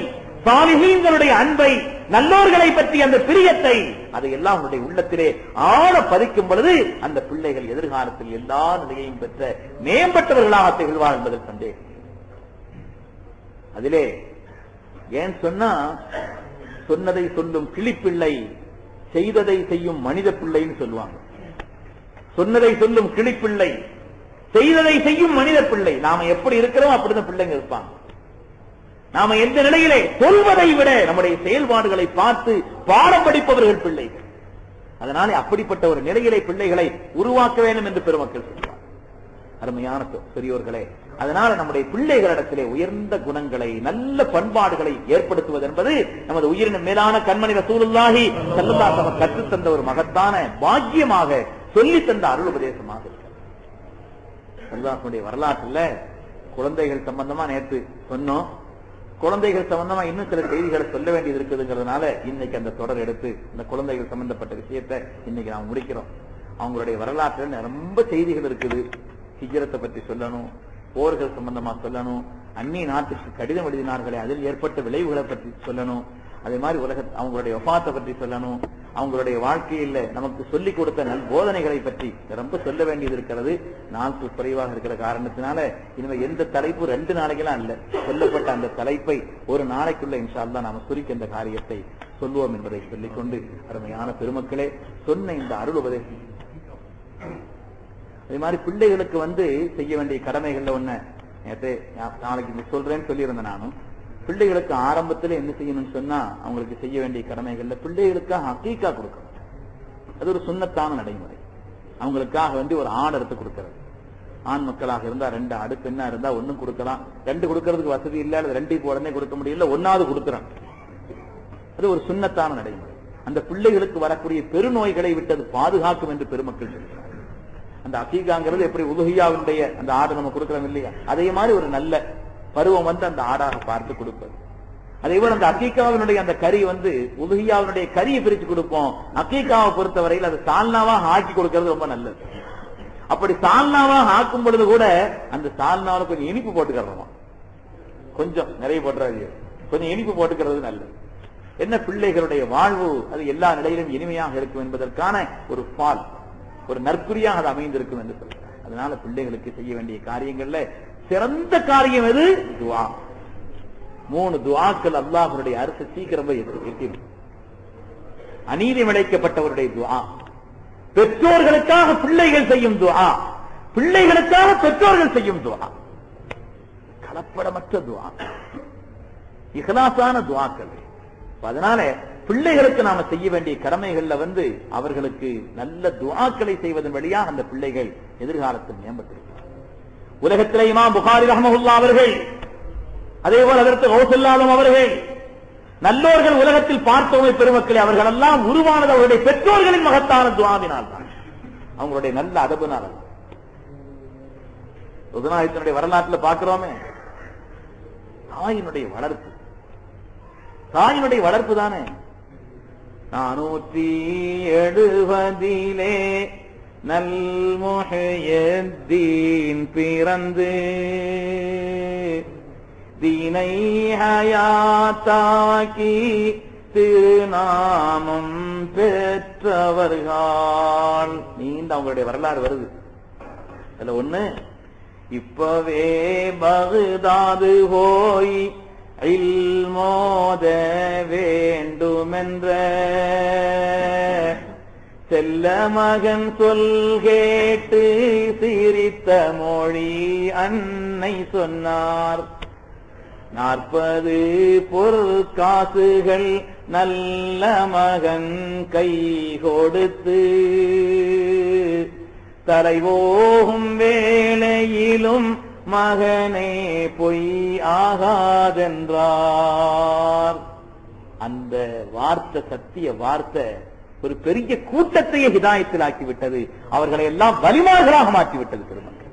சாலிஹீன்களுடைய அன்பை, நல்லோர்களை பற்றி அந்த பிரியத்தை, அதையெல்லாம் உங்களுடைய உள்ளத்திலே ஆழ பதிக்கும் பொழுது அந்த பிள்ளைகள் எதிர்காலத்தில் எல்லா நிலையையும் பெற்ற மேம்பட்டவர்களாக திகழ்வார் என்பதில் சந்தேகம். அதிலே ஏன் சொன்னா, சொன்னதை சொல்லும் கிளிப்பிள்ளை, செய்ததை செய்யும் மனித பிள்ளைன்னு சொல்லுவாங்க. சொன்னதை சொல்லும் கிளிப்பிள்ளை, செய்ததை செய்யும் மனித பிள்ளை. நாம எப்படி இருக்கிறோம் அப்படிதான் பிள்ளைங்க இருப்பாங்க. நாம எந்த நிலையிலே சொல்வதை விட நம்முடைய செயல்பாடுகளை பார்த்து பாடம் படிப்பவர்கள் பிள்ளைகள். அதனாலே அப்படிப்பட்ட ஒரு நிலையிலே பிள்ளைகளை உருவாக்க வேண்டும் என்று பெருமக்கள் சொல்வார். அருமையான பெரியோர்களே, அதனால நம்முடைய பிள்ளைகளிடத்திலே உயர்ந்த குணங்களை, நல்ல பண்பாடுகளை ஏற்படுத்துவது என்பது நமது உயிரின் மேலான கண்மணி ரசூலுல்லாஹி ஸல்லல்லாஹு அலைஹி வஸல்லம் கற்றுத் தந்த ஒரு மகத்தான பாக்கியமாக சொல்லித் தந்த அருள் உபதேசமாக இருக்கிறது. அல்லாஹ்வுடைய வரலாற்றுல குழந்தைகள் சம்பந்தமா நேற்று சொன்னோம். குழந்தைகள் சம்பந்தமா இன்னும் சில செய்திகளை சொல்ல வேண்டியது இருக்குதுங்கிறதுனால இன்னைக்கு அந்த தொடர் எடுத்து இந்த குழந்தைகள் சம்பந்தப்பட்ட விஷயத்தை இன்னைக்கு நாம் முடிக்கிறோம். அவங்களுடைய வரலாற்றில் ரொம்ப செய்திகள் இருக்குது. ஹிஜ்ரத்தை பற்றி சொல்லணும், போர்கள் சம்பந்தமா சொல்லணும், அந்நிய நாட்டுக்கு கடிதம் எழுதினார்களே அதில் ஏற்பட்ட விளைவுகளை பற்றி சொல்லணும், அதே மாதிரி அவங்களுடைய வஃபாத்தை பற்றி சொல்லணும், அவங்களுடைய வாழ்க்கையில் நமக்கு சொல்லிக் கொடுத்த நல் போதனைகளை பற்றி ரொம்ப சொல்ல வேண்டியது இருக்கிறது. நாட்கள் குறைவாக இருக்கிற காரணத்தினால இனிமே எந்த தலைப்பு 2 நாளைக்கெல்லாம் இல்ல, சொல்லப்பட்ட அந்த தலைப்பை ஒரு நாளைக்குள்ள இன்ஷா அல்லாஹ் நாம சுருக்கி இந்த காரியத்தை சொல்லுவோம் என்பதை சொல்லிக்கொண்டு, அருமையான பெருமக்களே, சொன்ன இந்த அருள் உபதேசம் அதே மாதிரி பிள்ளைகளுக்கு செய்ய வேண்டிய கடமைகள்ல ஒண்ணு நேற்று நாளைக்கு சொல்றேன்னு சொல்லியிருந்தேன். நானும் பிள்ளைகளுக்கு ஆரம்பத்துல என்ன செய்யணும்னு சொன்னா, அவங்களுக்கு செய்ய வேண்டிய கடமைகள்ல பிள்ளைகளுக்காக ஹக்கீகா கொடுக்கணும். அது ஒரு சுன்னத்தான நடைமுறை. அவங்களுக்காக ஒரு ஆடு எடுத்து கொடுக்கறது. ஆண் மக்களாக இருந்தா 2 ஆடு, பெண்ணா இருந்தா 1 கொடுக்கலாம். 2 கொடுக்கறதுக்கு வசதி இல்ல, 2 உடனே கொடுக்க முடியல, 1வது கொடுத்துறான். அது ஒரு சுன்னத்தான நடைமுறை. அந்த பிள்ளைகளுக்கு வரக்கூடிய பெருநோய்களை விட்டது பாதுகாக்கும் என்று பெருமக்கள் சொல்கிறார். அந்த அகீகாங்கிறது எப்படி உதுஹியாவுடைய அந்த ஆடு நம்ம கொடுக்கிறோம் இல்லையா, அதே மாதிரி ஒரு நல்ல பருவம் அந்த ஆடாக பார்த்து கொடுப்பது. அதே போல அந்த அகீகாவினுடைய அந்த கறி உதுஹியாவினுடைய கறியை பிரிச்சு கொடுப்போம். அகீகாவை பொறுத்தவரையில் அது சால்னாவா ஆக்கி கொடுக்கிறது ரொம்ப நல்லது. அப்படி சால்னாவா ஆக்கும் பொழுது கூட அந்த சால்னாவில கொஞ்சம் இனிப்பு போட்டுக்கிறோமா, கொஞ்சம் நிறைய போட்டுறாது, கொஞ்சம் இனிப்பு போட்டுக்கிறது நல்லது. என்ன, பிள்ளைகளுடைய வாழ்வு அது எல்லா நிலையிலும் இனிமையாக இருக்கும் என்பதற்கான ஒரு பால், ஒரு நற்குறியாக அது அமைந்திருக்கும் என்று சொல்றார். அதனால பிள்ளைகளுக்கு செய்ய வேண்டிய காரியங்கள்ல சிறந்த காரியம் எது? துஆ. 3 துஆக்கள் அல்லாஹ்வுடைய அரசு சீக்கிரம் எட்டிடும். அநீதி இழைக்கப்பட்டவருடைய துஆ, பெற்றோர்களுக்காக பிள்ளைகள் செய்யும் துஆ, பிள்ளைகளுக்காக பெற்றோர்கள் செய்யும் துஆ, கலப்படமற்ற துஆ, இஹ்லாஸான துஆக்கள். அதனால பிள்ளைகளுக்கு நாம செய்ய வேண்டிய கடமைகள்ல அவர்களுக்கு நல்ல துஆக்களை செய்வதன் வழியாக அந்த பிள்ளைகள் எதிர்காலத்தில் மேம்பட்டிருக்கிறார். உலகத்திலே இமாம் புகாரி ரஹ்மத்துல்லாஹி அவர்கள், அதே போல அதற்கு கௌசல்லாலும் அவர்கள், நல்லோர்கள் உலகத்தில் பார்த்தோமே பெருமக்களே, அவர்கள் எல்லாம் உருவானது அவருடைய பெற்றோர்களின் மகத்தான துஆவினால் தான், அவங்களுடைய நல்ல அதபினால். ருதுநாயகத்தினுடைய வரலாற்றில் பார்க்கிறோமே, தாயினுடைய வளர்ப்பு, தாயினுடைய வளர்ப்பு தானே. 470 நல் முஹய்யத்தீன் பிறந்து தீனை ஹயாத்தாக்கி திருநாமம் பெற்றவர்கள். நீண்ட அவங்களுடைய வரலாறு வருது. அதுல ஒண்ணு, இப்பவே பக்தாது போய் இல்மோத வேண்டுமென்ற செல்ல மகன் சொல் கேட்டு சிரித்த மொழி அன்னை சொன்னார். 40 பொற்காசுகள் நல்ல மகன் கை கொடுத்து தலைவோகும் வேளையிலும் மகனே பொய் ஆகாதென்றார். அந்த வார்த்தை, சத்திய வார்த்தை, ஒரு பெரிய கூட்டத்தையே ஹிதாயத்தில் ஆக்கிவிட்டது. அவர்களை எல்லாம் வலிமார்களாக மாற்றிவிட்டது. பெருமக்கள்,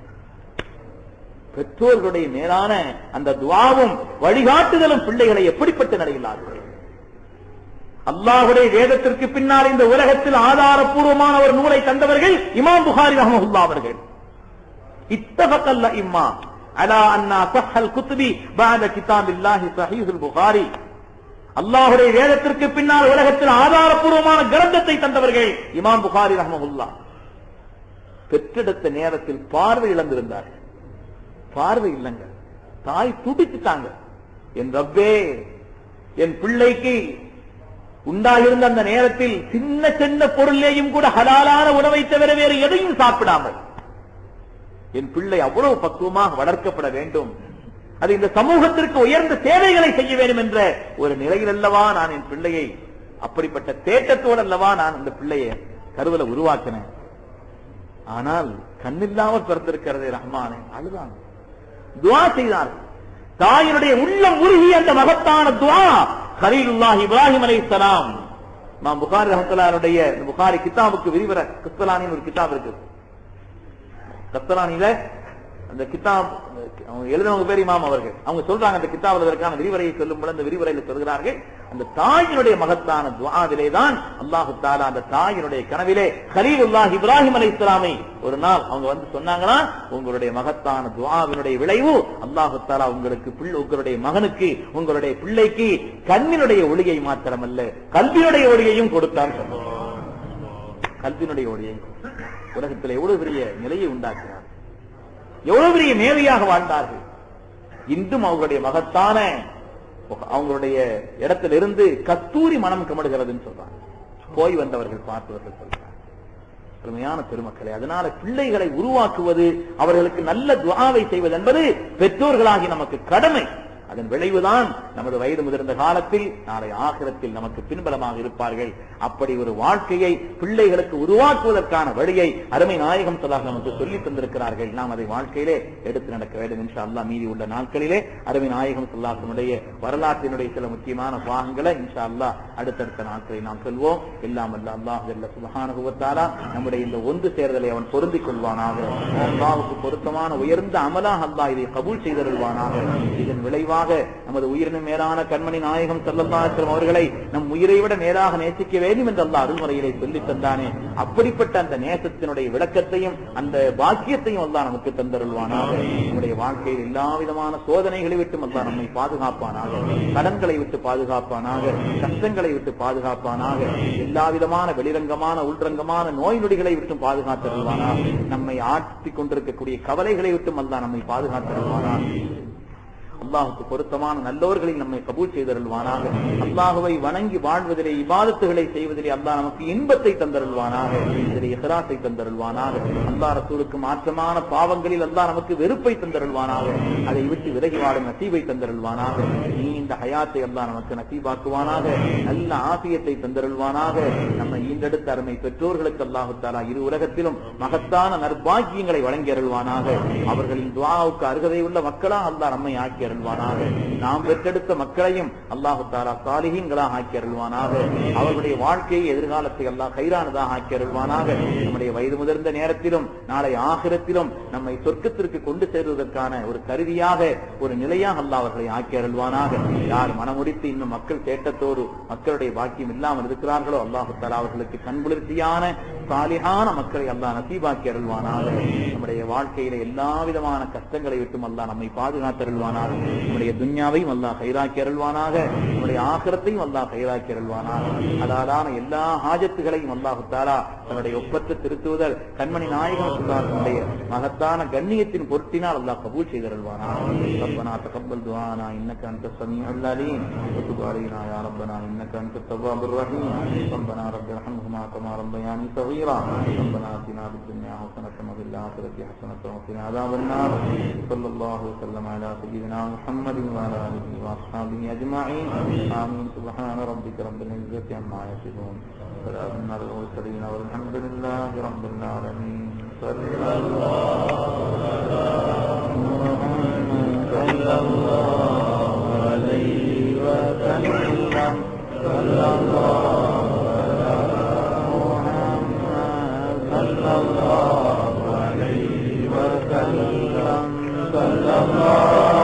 பெற்றோர்களுடைய மேலான அந்த துஆவும் வழிகாட்டுதலும் பிள்ளைகளை எப்படிப்பட்ட நிலையில் ஆகிறது. அல்லாஹ்வுடைய வேதத்திற்கு பின்னால் இந்த உலகத்தில் ஆதாரபூர்வமான ஒரு நூலை தந்தவர்கள் இமாம் புகாரி ரஹ்மத்துல்லாஹி அவர்கள். இத்தஃபகல் இம்மா அலா அன்னா ஸஹல் குத்பி பஅத கிதாபில்லாஹி ஸஹீஹுல் புகாரி. அல்லாஹ்வுடைய வேதத்திற்கு பின்னால் உலகத்தில் ஆதாரபூர்வமான கிரந்தத்தை தந்தவர்கள் இமாம் புகாரி ரஹ்மத்துல்லாஹ். பெற்றெடுத்த நேரத்தில் பார்வை இழந்திருந்தார்கள். பார்வை இல்லைங்க, தாய் துடிச்சுட்டாங்க. என் ரப்பே, என் பிள்ளைக்கு உண்டாகிருந்த அந்த நேரத்தில் சின்ன சின்ன பொருளையும் கூட ஹலாலான உணவை தவிர வேறு எதையும் சாப்பிடாமல் என் பிள்ளை அவ்வளவு பக்குவமாக வளர்க்கப்பட வேண்டும், அது இந்த சமூகத்திற்கு உயர்ந்த சேவைகளை செய்ய வேண்டும் என்ற ஒரு நிலையில் அல்லவா நான் என் பிள்ளையை, அப்படிப்பட்ட தேட்டத்தோடு அல்லவா நான் இந்த பிள்ளையை கருவில உருவாக்கினேன். ஆனால் கண்ணில்லாமல் பிறந்திருக்கிறதே ரஹ்மானே, அழுதான், துஆ செய்தார்கள். தாயினுடைய உள்ளம் உருகி அந்த மகத்தான துஆ கலீலுல்லாஹ் இப்ராஹிம் அலைஹிஸ்ஸலாம். இமாம் புகாரி ரஹ்மத்துல்லாஹினுடைய புகாரி கிதாபுக்கு விரிவர கஸ்தலானின்னு ஒரு கிதாப் இருக்கு. கஸ்தலானில அந்த கிதாப் எழுதினவங்க பேர் இமாம் அவர்கள். அவங்க சொல்றாங்க அந்த கிதாப் எழுதுவதற்கான விரிவுரையை சொல்லும்போது அந்த விரிவுரையில் சொல்கிறார்கள், அந்த தாயினுடைய மகத்தான துஆவிலே தான் அல்லாஹ் தஆலா அந்த தாயினுடைய கனவிலே கலீலுல்லாஹ் இப்ராஹிம் அலைஹிஸ்ஸலாமை ஒரு நாள் அவங்க வந்து சொன்னாங்கன்னா, உங்களுடைய மகத்தான துஆவினுடைய விளைவு அல்லாஹ் தஆலா உங்களுக்கு உங்களுடைய மகனுக்கு உங்களுடைய பிள்ளைக்கு கண்ணினுடைய ஒளியை மாத்திரமல்ல கல்வியுடைய ஒளியையும் கொடுத்தான். கல்வியினுடைய ஒளியை உலகத்தில் எவ்வளவு பெரிய நிலையை உண்டாக்கினார், எவ்வளவு பெரிய மேதையாக வாழ்ந்தார்கள். இன்றும் அவர்களுடைய மகத்தான அவங்களுடைய இடத்திலிருந்து கஸ்தூரி மனம் கமடுகிறதுன்னு சொல்றாங்க. போய் வந்தவர்கள் பார்த்தவர்கள் சொல்றாங்க. அருமையான பெருமக்களே, அதனால பிள்ளைகளை உருவாக்குவது, அவர்களுக்கு நல்ல துஆவை செய்வது என்பது பெற்றோர்களாகி நமக்கு கடமை. அதன் விளைவுதான் நமது வயது முதிர்ந்த காலத்தில் நாளை ஆகிரத்தில் நமக்கு பின்பலமாக இருப்பார்கள். அப்படி ஒரு வாழ்க்கையை பிள்ளைகளுக்கு உருவாக்குவதற்கான வழியை அருமை நாயகம் ஸல்லல்லாஹு நமக்கு சொல்லி தந்திருக்கிறார்கள். நாம் அதை வாழ்க்கையிலே எடுத்து நடக்க வேண்டும். இன்ஷா அல்லாஹ் மீதி உள்ள நாட்களிலே அருமை நாயகம் ஸல்லல்லாஹு வரலாற்றினுடைய சில முக்கியமான பாகங்களை இன்ஷா அல்லாஹ் அடுத்தடுத்த நாட்களில் நாம் சொல்வோம். எல்லாம் வல்ல அல்லாஹ் ஜல்ல சுப்ஹானஹு வ தஆலா நம்முடைய இந்த ஒன்று சேர்தலை அவன் பொருந்திக் கொள்வானாக. அல்லாஹ்வுக்கு பொருத்தமான உயர்ந்த அமலாக அல்லாஹ் இதை கபூல் செய்தருள்வானாக. இதன் விளைவாக நமது உயிரினும் மேலான கண்மணி நாயகம் ஸல்லல்லாஹு அலைஹி வஸல்லம் அவர்களை நம் உயிரை விட மேலாக நேசிக்க வேண்டும் என்று அல்லாஹ் அருள்முறையிலே சொல்லி தந்தானே, அப்படிப்பட்ட அந்த நேசத்தினுடைய விளக்கத்தையும் அந்த பாக்கியத்தையும் அல்லாஹ் நமக்கு தந்தருள்வானாக. நம்முடைய வாழ்க்கையில் எல்லா விதமான சோதனைகளை விட்டு அல்லாஹ் நம்மை பாதுகாப்பானாக, கடன்களை விட்டு பாதுகாப்பானாக, கஷ்டங்களை விட்டு பாதுகாப்பானாக, எல்லா விதமான வெளிரங்கமான உள்ரங்கமான நோய் நொடிகளை விட்டும் பாதுகாத்தருள்வானாக. நம்மை ஆட்டிக் கொண்டிருக்கக்கூடிய கவலைகளை விட்டும் அல்லாஹ் நம்மை பாதுகாத்தருள்வானாக. அல்லாஹுக்கு பொருத்தமான நல்லவர்களில் நம்மை கபூல் செய்தருள்வானாக. அல்லாஹுவை வணங்கி வாழ்வதிலே இபாதத்துகளை செய்வதிலே அல்லாஹ் நமக்கு இன்பத்தை தந்தருள்வானாக, இதிலே இஹ்லாஸை தந்தருள்வானாக. அல்லாஹ் ரசூலுக்கு மாற்றமான பாவங்களில் அல்லாஹ் நமக்கு வெறுப்பை தந்தருள்வானாக, அதை விட்டு விலகி வாழும் நசீபை தந்தருள்வானாக. இந்த ஹயாத்தை அல்லாஹ் நமக்கு நசீபாக்குவானாக, நல்ல ஆசியத்தை தந்தருள்வானாக. நம்மை ஈண்டெடுத்த அருமை பெற்றோர்களுக்கு அல்லாஹு தஆலா இரு உலகத்திலும் மகத்தான நற்பாக்கியங்களை வழங்கி அருள்வானாக. அவர்களின் துஆவுக்கு அருகதை உள்ள மக்களாக அல்லாஹ் நம்மை ஆக்கி அருள்வானாக. நாம் பெற்றெடுத்த மக்களையும் அல்லாஹு தஆலா சாலிஹீன்களாக ஆக்கி அருள்வானாக. அவர்களுடைய வாழ்க்கையை எதிர்காலத்தை அல்லாஹ் கைரானதாக ஆக்கி அருள்வானாக. நம்முடைய வயது முதிர்ந்த நேரத்திலும் நாளை ஆகிரத்திலும் நம்மை சொர்க்கத்திற்கு கொண்டு சேருவதற்கான ஒரு கருவியாக ஒரு நிலையாக அல்லாஹ் அவர்களை ஆக்கி அருள்வானாக. யார் மனமுடித்து இன்னும் மக்கள் தேட்டத்தோடு மக்களுடைய பாக்கியம் இல்லாமல் இருக்கிறார்களோ அல்லாஹு தஆலா அவர்களுக்கு கண்குளிர்ச்சியான சாலிஹான மக்களை அல்லாஹ் நசீபாக்கி அருள்வானாக. நம்முடைய வாழ்க்கையில எல்லா விதமான கஷ்டங்களை விட்டும் அல்லாஹ் நம்மை பாதுகாத்து அருள்வானாக. நம்முடைய துன்யாவையும் அல்லாஹ் கைராக்கி அருள்வானாக, நம்முடைய ஆகிரத்தையும் அல்லாஹ் கைராக்கி அருள்வானாக. அதாலான எல்லா ஹாஜத்துகளையும் அல்லாஹு தஆலா தன்னுடைய ஒப்பற்ற திருத்துவதர் கண்மணி நாயகம் ஸல்லல்லாஹு மகத்தான கண்ணியத்தின் பொருட்டினால் அல்லாஹ் கபூல் செய்தருள்வானாக. ரப்பனா தகப்பல் துஆனா இன்னக அன்த ஸமீஉல் அலீம் வ துப் அலைனா யா ரப்பனா இன்னக அன்த தவ்வாபுர் ரஹீம். ரப்பனா ரப்பிர்ஹம்ஹுமா கமா ரப்பயானி ஸகீரா. ரப்பனா ஆத்தினா ஃபித் துன்யா ஹஸனத்தன் வ ஃபில் ஆখিরাতি ஹஸனத்தன் வ கினா அஸாபன் நார். ஸல்லல்லாஹு அலைஹி வஸல்லம் அலா سيدنا محمد وعلى آله وأصحابه أجمعين. آمين. سبحان ربك رب العزة عما يصفون، سلام على المرسلين والحمد لله رب العالمين. صلى الله عليه وسلم. صلى الله صلى الله عليه وسلم. صلى الله